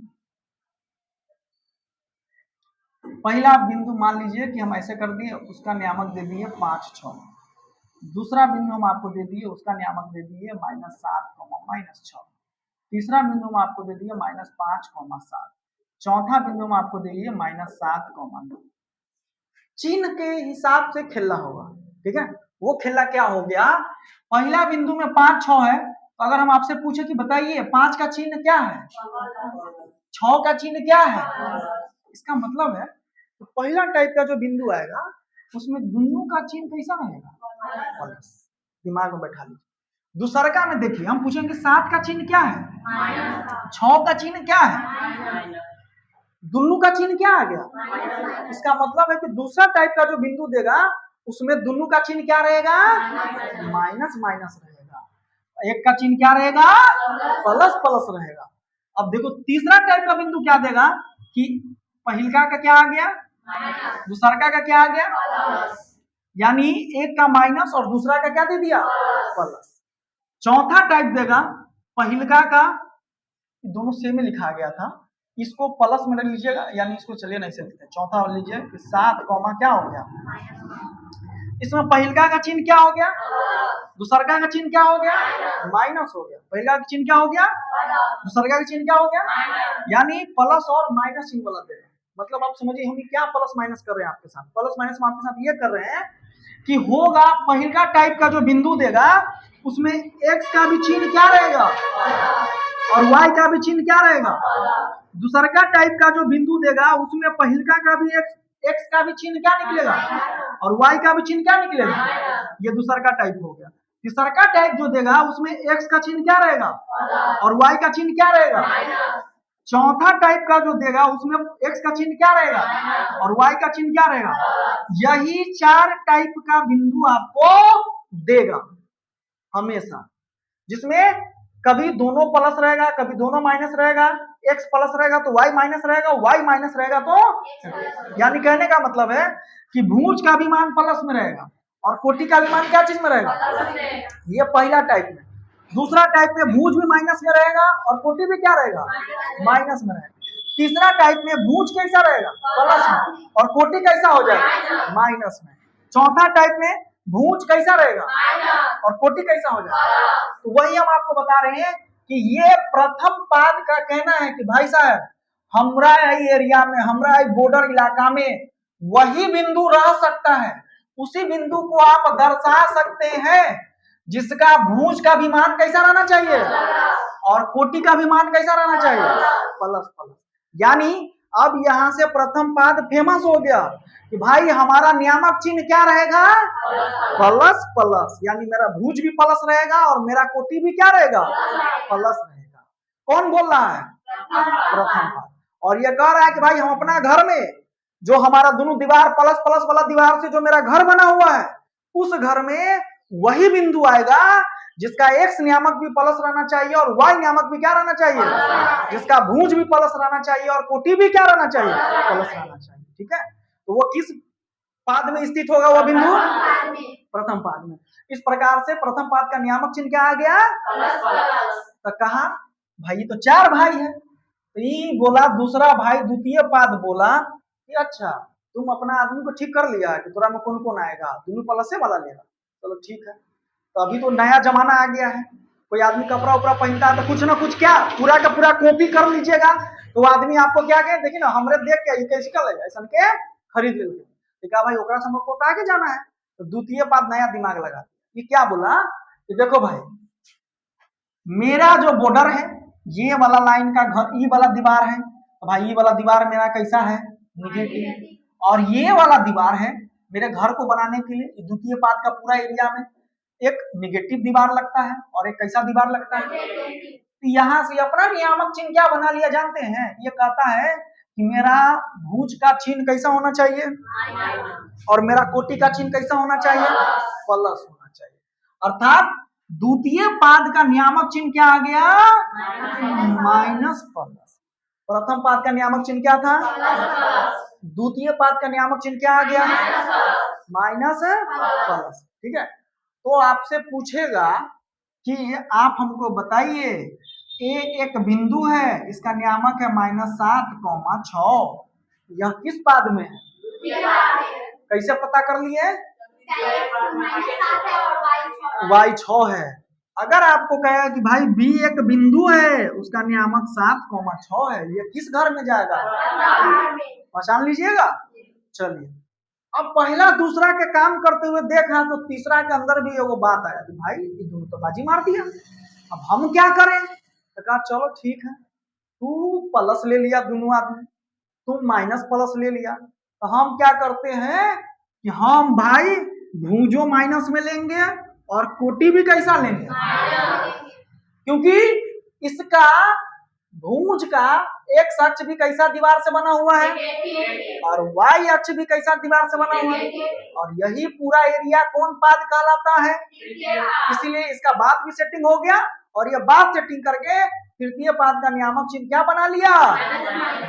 मान लीजिए कि हम ऐसे कर दिए, उसका नियामक दे दिए 5, 6। दूसरा बिंदु हम आपको दे दिए, उसका नियामक दे दिए -7, -6। तीसरा बिंदु में आपको दे दिया -5, 7। चौथा बिंदु में आपको दे दिया -7, 2। चिन्ह के हिसाब से खेलना होगा, ठीक है। वो खेला क्या हो गया, पहला बिंदु में 5, 6 है, तो अगर हम आपसे पूछे कि बताइए 5 का चिन्ह क्या है, 6 का चिन्ह क्या है, इसका मतलब है तो पहला टाइप का जो बिंदु आएगा उसमें दोनों का चिन्ह कैसा रहेगा, प्लस। दिमाग में बैठा लीजिए। दूसरका में देखिए हम पूछेंगे 7 का चिन्ह क्या है, 6 का चिन्ह क्या है, दोनों का चिन्ह क्या आ गया। इसका मतलब है कि दूसरा टाइप का जो बिंदु देगा उसमें दोनों का चिन्ह क्या रहेगा, माइनस माइनस रहेगा। एक का चिन्ह क्या रहेगा, प्लस प्लस रहेगा। अब देखो तीसरा टाइप का बिंदु क्या देगा कि पहिलका का क्या आ गया, दूसरका का क्या आ गया, यानी एक का माइनस और दूसरा का क्या दे दिया, प्लस। चौथा टाइप देगा पहिलका का, दोनों सेम में लिखा गया था, इसको प्लस में लीजिएगा, यानी इसको चलिए नहीं से लिखते। चौथा लीजिए 7, क्या हो गया, इसमें पहिलका का चिन्ह क्या हो गया, दूसरका का चिन्ह क्या हो गया, माइनस हो गया। पहिलका का चिन्ह क्या हो गया, दूसरका का चिन्ह क्या हो गया, यानी प्लस और माइनस चिन्ह वाला दे रहे हैं। मतलब आप समझिए हम क्या प्लस माइनस कर रहे हैं आपके साथ, प्लस माइनस हम आपके साथ ये कर रहे हैं कि होगा पहिलका टाइप का जो बिंदु देगा उसमें x का भी चिन्ह क्या रहेगा और y का भी चिन्ह क्या रहेगा। दूसरका टाइप का जो बिंदु देगा उसमें पहिलका का भी x का भी चिन्ह क्या निकलेगा और y का भी चिन्ह क्या निकलेगा, ये दूसरका टाइप हो गया। तीसरका टाइप जो देगा उसमें x का चिन्ह क्या रहेगा और y का चिन्ह क्या रहेगा। चौथा टाइप का जो देगा उसमें x का चिन्ह क्या रहेगा और y का चिन्ह क्या रहेगा। यही 4 टाइप का बिंदु आपको देगा हमेशा, जिसमें कभी दोनों प्लस रहेगा, कभी दोनों माइनस रहेगा। x प्लस रहेगा तो y माइनस रहेगा, y माइनस रहेगा तो, यानी कहने का मतलब है कि भुज का भी मान प्लस में रहेगा और कोटि का भी मान क्या चीज में रहेगा, ये पहला टाइप में। दूसरा टाइप में भुज भी माइनस में रहेगा और कोटि भी क्या रहेगा, माइनस में रहेगा। तीसरा टाइप में भुज कैसा रहेगा, प्लस में, और कोटि कैसा हो जाएगा, माइनस में। चौथा टाइप में भुज कैसा रहेगा और कोटि कैसा हो जाएगा। तो वही हम आपको बता रहे हैं कि ये प्रथम पाद का कहना है कि भाई साहब हमरा एरिया में, हमरा बॉर्डर इलाका में वही बिंदु रह सकता है, उसी बिंदु को आप दर्शा सकते हैं जिसका भुज का भी मान कैसा रहना चाहिए और कोटि का भी मान कैसा रहना चाहिए, प्लस प्लस। यानी अब यहां से प्रथम पाद फेमस हो गया कि भाई हमारा नियामक चिन्ह क्या रहेगा, प्लस प्लस, यानी मेरा भुज भी प्लस रहेगा और मेरा कोटि भी क्या रहेगा, प्लस रहेगा। कौन बोल रहा है, प्रथम पाद। और ये कह रहा है कि भाई हम अपना घर में जो हमारा दोनों दीवार प्लस प्लस वाला दीवार से जो मेरा घर बना हुआ है उस घर में वही बिंदु आएगा जिसका x नियामक भी प्लस रहना चाहिए और y नियामक भी क्या रहना चाहिए, जिसका भुज भी प्लस रहना चाहिए और कोटि भी क्या रहना चाहिए, प्लस रहना चाहिए। ठीक है, तो वो किस पाद में स्थित होगा, वो बिंदु प्रथम पाद में। इस प्रकार से प्रथम पाद का नियामक चिन्ह क्या आ गया, तो कहा भाई तो 4 भाई है, तो ये बोला दूसरा भाई द्वितीय पाद बोला कि अच्छा तुम अपना आदमी को ठीक कर लिया कि तोरा में कौन कौन आएगा, दोनों प्लस वाला लेगा, चलो ठीक है। तो अभी तो नया जमाना आ गया है, कोई आदमी कपड़ा उपड़ा पहनता है तो कुछ ना कुछ क्या पूरा का पूरा कॉपी कर लीजिएगा, तो आदमी आपको क्या कहे, देखिए ना हमरे देख के ये कैसे कर लेगा, ऐसा के खरीद ले। कहा भाई ओकरा से हमको आगे जाना है, तो द्वितीय पाद नया दिमाग लगा, ये क्या बोला कि देखो भाई मेरा जो बॉर्डर है ये वाला लाइन का घर, ये वाला दीवार है, तो भाई ये वाला दीवार मेरा कैसा है, निगेटिव, और ये वाला दीवार है मेरे घर को बनाने के लिए द्वितीय पाद का पूरा एरिया में एक निगेटिव दीवार लगता है और एक कैसा दीवार लगता है। तो यहाँ से अपना नियामक चिन्ह क्या बना लिया जानते हैं, ये कहता है कि मेरा भुज का चिन्ह कैसा होना चाहिए और मेरा कोटि का चिन्ह कैसा होना चाहिए, प्लस होना चाहिए। अर्थात द्वितीय पाद का नियामक चिन्ह क्या आ गया, माइनस प्लस। प्रथम पाद का नियामक चिन्ह क्या था, द्वितीय पाद का नियामक चिन्ह क्या आ गया, माइनस प्लस। ठीक है, तो आपसे पूछेगा कि आप हमको बताइए एक बिंदु है इसका नियामक है -7, 6, यह किस पाद में है, कैसे पता कर लिए, y 6 है। अगर आपको कहेगा कि भाई बी एक बिंदु है, उसका नियामक 7,6 है, ये किस घर में जाएगा? पहचान लीजिएगा। चलिए, अब पहला दूसरा के काम करते हुए देखा तो तीसरा के अंदर भी वो बात आया कि भाई ये दोनों तो बाजी मार दिया, अब हम क्या करें? तो कहा चलो ठीक है, तू प्लस ले लिया दोनों आदमी, तुम माइनस प्लस ले लिया, तो हम क्या करते हैं कि हम भाई भुजो माइनस में लेंगे और कोटि भी कैसा लेंगे, क्योंकि इसका भुज का एक्स अक्ष भी कैसा दीवार से बना हुआ है और वाई अक्ष भी कैसा दीवार से बना हुआ है, और यही पूरा एरिया कौन पाद कहलाता है। इसीलिए इसका बाद भी सेटिंग हो गया और यह बाद सेटिंग करके तृतीय पाद का नियामक चिन्ह क्या बना लिया?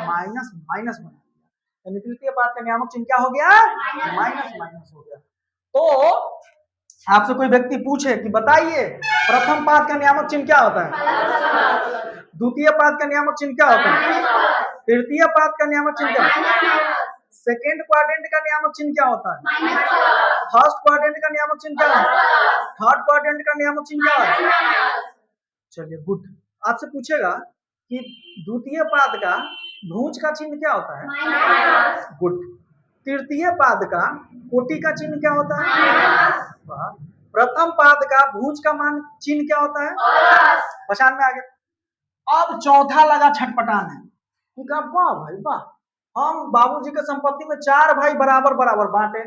माइनस माइनस बना लिया, यानी तृतीय पाद का नियामक चिन्ह क्या हो गया? माइनस माइनस हो गया। तो आपसे कोई व्यक्ति पूछे कि बताइए प्रथम पाद का नियामक चिन्ह क्या होता है, द्वितीय पाद का नियामक चिन्ह क्या होता है, तृतीय पाद का नियामक चिन्ह क्या होता है, सेकेंड क्वाड्रेंट का नियामक चिन्ह क्या होता है, फर्स्ट क्वाड्रेंट का नियामक चिन्ह क्या होता है, थर्ड क्वाड्रेंट का नियामक चिन्ह क्या होता है। चलिए गुड, आपसे पूछेगा कि द्वितीय पाद का भुज का चिन्ह क्या होता है, गुड। तृतीय पाद का कोटि का चिन्ह क्या होता है, प्रथम पाद का भुज का मान चिन्ह क्या होता है, पहचान में आ गया। अब चौथा लगा छटपटान है, वाह भाई वाह, हम बाबूजी के संपत्ति में 4 भाई बराबर बराबर बांटे,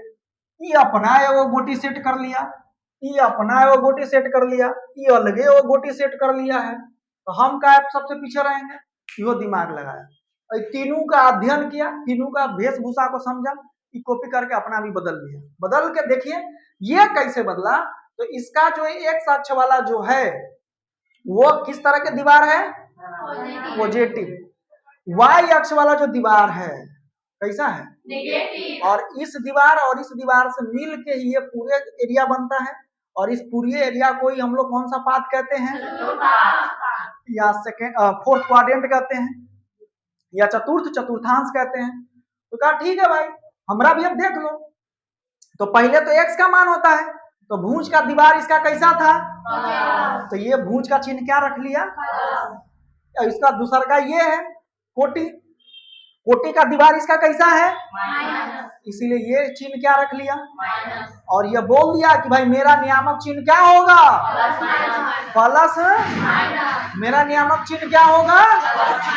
ये अपना है वो गोटी सेट कर लिया, ये अपना है वो गोटी सेट कर लिया, ये अलगे वो गोटी सेट कर लिया है, तो हम क्या सबसे पीछे रहेंगे? यो दिमाग लगाया, तीनों का अध्ययन किया, तीनों का वेशभूषा को समझा, कॉपी करके अपना भी बदल लिया। बदल के देखिए ये कैसे बदला, तो इसका जो एक्स अक्ष वाला जो है वो किस तरह के दीवार है, पॉजिटिव। वाई अक्ष वाला जो दीवार है कैसा है, नेगेटिव। और इस दीवार और इस दीवार से मिल के ये पूरे एरिया बनता है, और इस पूरे एरिया को ही हम लोग कौन सा पाद कहते हैं, या सेकेंड फोर्थ क्वाड्रेंट कहते हैं, या चतुर्थांश कहते हैं। तो कहा ठीक है भाई, हमरा भी अब देख लो। तो पहले तो एक्स का मान होता है, तो भुज का दीवार इसका कैसा था, तो ये भुज का चिन्ह क्या रख लिया, इसका दूसरा का ये है कोटि, कोटि का दीवार इसका कैसा है, इसीलिए ये चिन्ह क्या रख लिया, और ये बोल दिया कि भाई मेरा नियामक चिन्ह क्या होगा, प्लस, मेरा नियामक चिन्ह क्या होगा,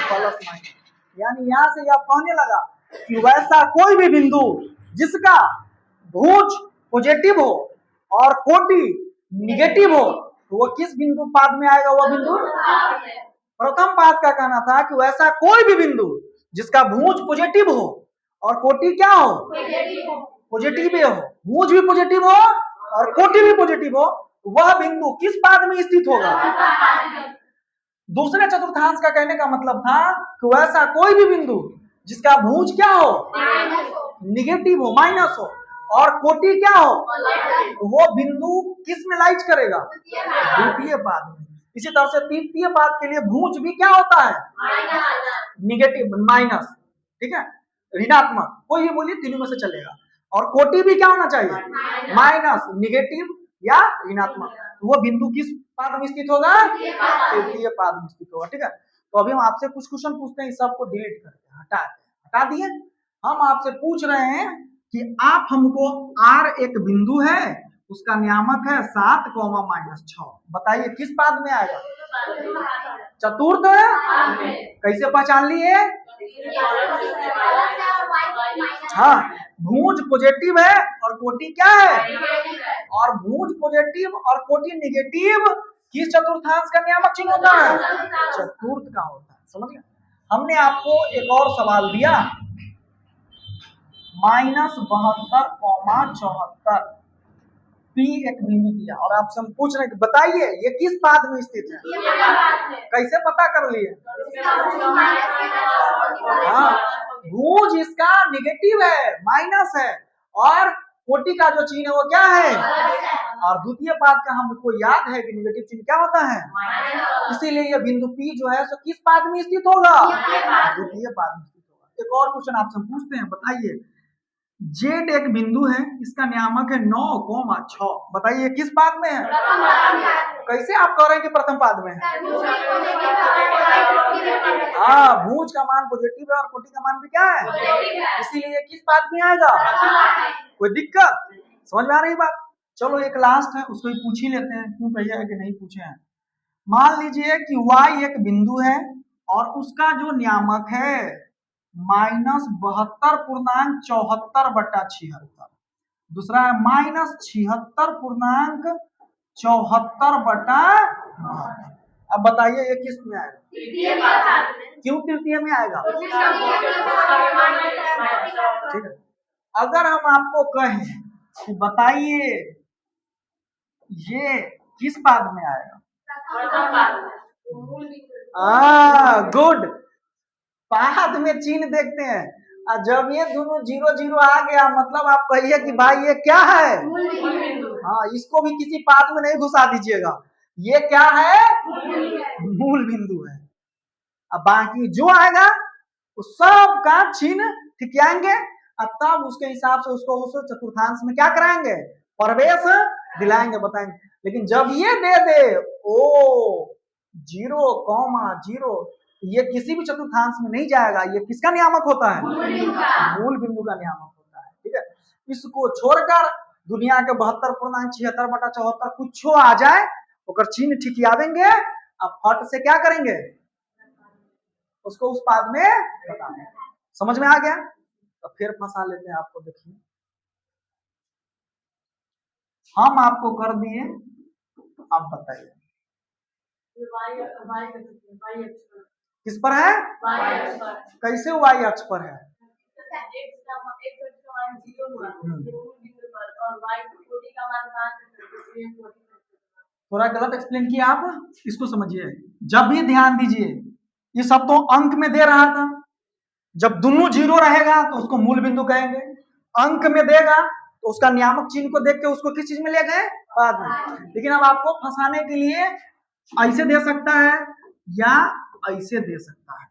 प्लस माइनस। यानी यहां से यह कहने लगा कि वैसा कोई भी बिंदु जिसका भुज पॉजिटिव हो और कोटि निगेटिव हो, तो वो किस बिंदु पाद में आएगा, वो बिंदु प्रथम पाद का कहना था कि वैसा कोई भी बिंदु जिसका भुज पॉजिटिव हो और कोटि क्या हो, पॉजिटिव भी हो, भुज भी पॉजिटिव हो और कोटि भी पॉजिटिव हो, वह बिंदु किस पाद में स्थित होगा। दूसरे चतुर्थांश का कहने का मतलब था कि वैसा कोई भी बिंदु जिसका भुज क्या हो, निगेटिव हो, माइनस हो, और कोटि क्या हो, वो बिंदु किस में लाइज करेगा, द्वितीय पाद में। इसी तरह से तृतीय पाद के लिए भुज भी क्या होता है, निगेटिव, माइनस, ठीक है, ऋणात्मक, कोई भी बोलिए तीनों में से चलेगा। और कोटि भी क्या होना चाहिए, माइनस, निगेटिव या ऋणात्मक। वो बिंदु किस पाद में स्थित होगा, तृतीय पाद में स्थित होगा, ठीक है। तो अभी हम आपसे कुछ क्वेश्चन पूछते हैं, इस सबको डिलीट करके हटा दिए। हम आपसे पूछ रहे हैं कि आप हमको R एक बिंदु है, उसका नियामक है 7,-6, बताइए किस पाद में आएगा, चतुर्थ। कैसे पहचान लिए, हाँ, भुज पॉजिटिव है और कोटि क्या है, और भुज पॉजिटिव और कोटि निगेटिव किस चतुर्थांश का नियामक चिन्ह होता है, चतुर्थ का होता है, समझ गए। हमने आपको एक और सवाल दिया, -72,74 P एक बिंदु दिया, और आपसे हम पूछ रहे हैं कि बताइए ये किस पाद में स्थित है, कैसे पता कर लिए, हाँ, भुज इसका निगेटिव है, माइनस है, और कोटि का जो चिन्ह है वो क्या है, और द्वितीय पाद का हमको याद है कि निगेटिव चिन्ह क्या होता है, इसीलिए ये बिंदु P जो है सो किस पाद में स्थित होगा, द्वितीय पाद में स्थित होगा। एक और क्वेश्चन आपसे पूछते हैं, बताइए जेड एक बिंदु है, इसका नियामक है 9,6। बताइए ये किस पाद में है? कैसे आप कह रहे हैं कि प्रथम पाद में है? हाँ, भुज का मान पॉजिटिव है और कोटि का मान भी क्या है, इसीलिए ये किस पाद में आएगा? कोई दिक्कत समझ में आ रही बात? चलो एक लास्ट है, उसको ही पूछ ही लेते हैं, क्यों कहिए कि नहीं पूछे हैं। मान लीजिए कि y एक बिंदु है और उसका जो नियामक है -72.74/76। दूसरा है -76.74/72। अब बताइए ये किस में आएगा? क्यों तृतीय में आएगा? ठीक है, अगर हम आपको कहें कि बताइए ये किस पाद में आएगा? गुड, पाद में चिन्ह देखते हैं, और जब ये दोनों 0 0 आ गया मतलब आप कहिए कि भाई ये क्या है? हाँ, इसको भी किसी पाद में नहीं घुसा दीजिएगा, ये क्या है? मूल बिंदु है। अब बाकी जो आएगा उस सब का चिन्ह ठिकाएंगे और तब उसके हिसाब से उसको उस चतुर्थांश में क्या कराएंगे? प्रवेश दिलाएंगे, बताएंगे। लेकिन जब ये दे दे ओ 0,0, ये किसी भी चतुर्थांश में नहीं जाएगा, ये किसका नियामक होता है? मूल बिंदु का नियामक होता है। ठीक है, इसको छोड़कर दुनिया के 72.76/74 कुछ आ जाए और चिन्ह ठिकियावेंगे, अब फट से क्या करेंगे? उसको उस पाद में बताएंगे। समझ में आ गया? तो फिर फंसा लेते हैं आपको। देखिए हम आपको कर दिए, आप बताइए किस पर है? कैसे y अक्ष पर है? थोड़ा गलत एक्सप्लेन किया आप, इसको समझिए। जब भी ध्यान दीजिए, ये सब तो अंक में दे रहा था, जब दोनों 0 रहेगा तो उसको मूल बिंदु कहेंगे, अंक में देगा तो उसका नियामक चिन्ह को देख के उसको किस चीज में ले गए? पाद में। लेकिन अब आपको फंसाने के लिए ऐसे दे सकता है या ऐसे दे सकता है,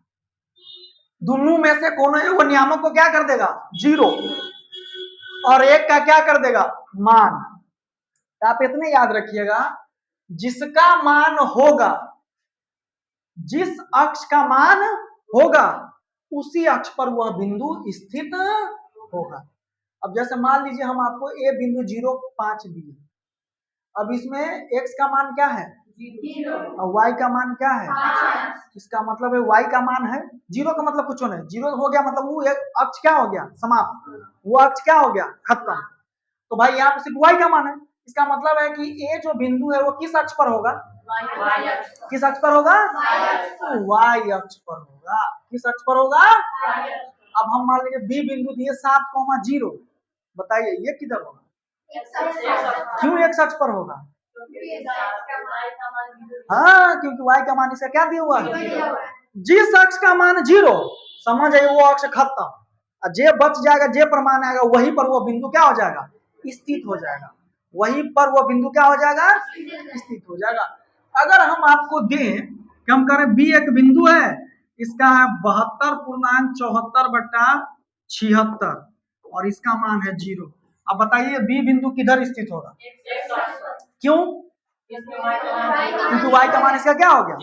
दोनों में से कोनो एक नियामक को क्या कर देगा? 0, और एक का क्या कर देगा? मान। तो आप इतने याद रखिएगा, जिसका मान होगा, जिस अक्ष का मान होगा उसी अक्ष पर वह बिंदु स्थित होगा। अब जैसे मान लीजिए हम आपको ए बिंदु 0,5 दिए, अब इसमें x का मान क्या है? 0, और y का मान क्या है? 5। इसका मतलब है y का मान है 0 का मतलब कुछ नहीं, 0 हो गया मतलब वो एक अक्ष क्या हो गया? समाप्त, वो अक्ष क्या हो गया? खत्म। तो भाई यहाँ पे सिर्फ y का मान है, इसका मतलब है कि a जो बिंदु है वो किस अक्ष पर होगा? किस अक्ष पर होगा? y अक्ष पर होगा। किस अक्ष पर होगा? अब हम मान लीजिए b बिंदु दिए 7,0, बताइए ये किधर होगा? क्यों x अक्ष पर होगा? हाँ, क्योंकि y का मान इसका क्या दिया हुआ है? जिस अक्ष का मान 0, समझ आइए वो अक्ष खत्म, जे बच जाएगा, जे प्रमाण आएगा वहीं पर वो बिंदु क्या हो जाएगा? स्थित हो जाएगा। वहीं पर वो बिंदु क्या हो जाएगा? स्थित हो जाएगा। अगर हम आपको दें कि हम करें b एक बिंदु है, इसका है 72.74/76 और इसका मान है 0। अब बताइए b बिंदु किधर स्थित होगा? क्यों? क्योंकि y का मान इसका क्या हो गया?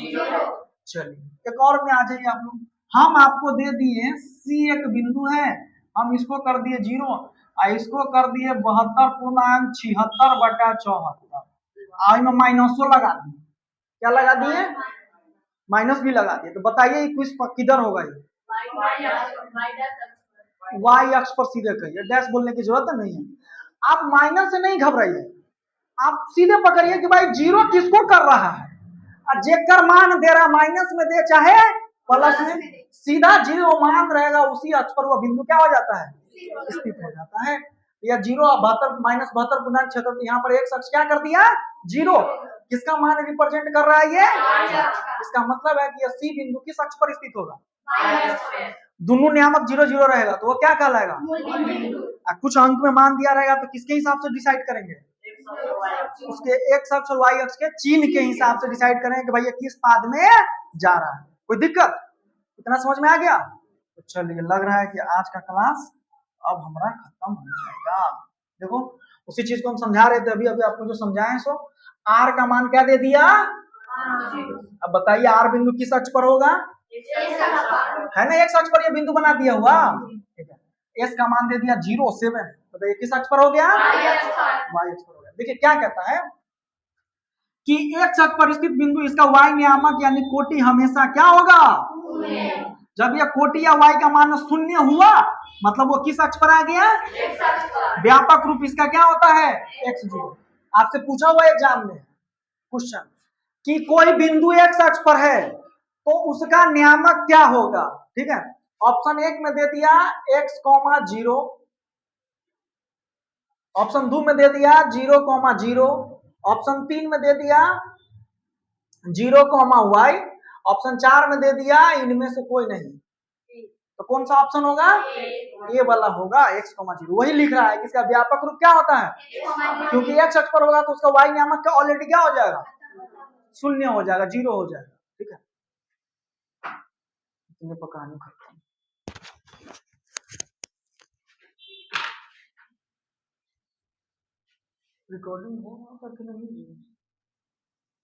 चलिए एक और में आ जाइए आप लोग। हम आपको दे दिए c एक बिंदु है, हम इसको कर दिए 0 और इसको कर दिए 72.76/74। आई में माइनसो लगा दिए, क्या लगा दिए? माइनस भी लगा दिए। तो बताइए क्विज किधर होगा? ये y अक्ष पर सीधे कहिए, डैश बोलने की जरूरत नहीं है। आप माइनस से नहीं घबराइए, आप सीधे पकड़िए कि भाई 0 किसको कर रहा है, और जेकर मान दे रहा माइनस में दे चाहे प्लस में, सीधा 0 मान रहेगा उसी अक्ष पर वो बिंदु क्या हो जाता है? स्थित हो जाता है। या 0 -72.76, यहाँ पर एक अक्ष क्या कर दिया? 0। किसका मान रिप्रेजेंट कर रहा है ये? इसका मतलब है कि सी बिंदु किस अक्ष पर स्थित होगा? दोनों नियामक 0 0 रहेगा तो वो क्या कहलाएगा? कुछ अंक में मान दिया रहेगा तो किसके हिसाब से डिसाइड करेंगे? उसके x अक्ष और y अक्ष के चिन्ह के हिसाब से डिसाइड करेंगे कि भाई ये किस पाद में जा रहा है। कोई दिक्कत? इतना समझ में आ गया? तो चलिए लग रहा है कि आज का क्लास अब हमारा खत्म हो जाएगा। देखो उसी चीज को हम समझा रहे थे अभी अभी आपको जो समझाएं सो आर का मान क्या दे दिया। अब बताइए आर बिंदु किस अक्ष पर होगा, है ना, एक अक्ष पर ये बिंदु बना दिया हुआ, ठीक है। एस का मान दे दिया 0.7, बताइए किस अक्ष पर हो गया, वाई अक्ष पर हो गया। देखिए क्या कहता है कि एक अक्ष पर स्थित बिंदु इसका वाई नियामक यानी कोटि हमेशा क्या होगा, जब यह कोटि या वाई का मान शून्य हुआ मतलब वो किस अक्ष पर आ गया, व्यापक रूप इसका क्या होता है, x0। आपसे पूछा हुआ एग्जाम में क्वेश्चन कि कोई बिंदु x अक्ष पर है तो उसका नियामक क्या होगा, ठीक है। ऑप्शन 1 में दे दिया x,0, ऑप्शन 2 में दे दिया 0,0, ऑप्शन 3 में दे दिया 0,y, ऑप्शन 4 में दे दिया इनमें से कोई नहीं। तो कौन सा ऑप्शन होगा, ये वाला होगा x,0। वही लिख रहा है कि इसका व्यापक रूप क्या होता है, क्योंकि x अक्ष पर होगा तो उसका y नियामक का ऑलरेडी क्या हो जाएगा, शून्य हो जाएगा, 0 हो जाएगा, ठीक है। इतने पर कहानी खत्म। रिकॉर्डिंग हो रहा था कि नहीं।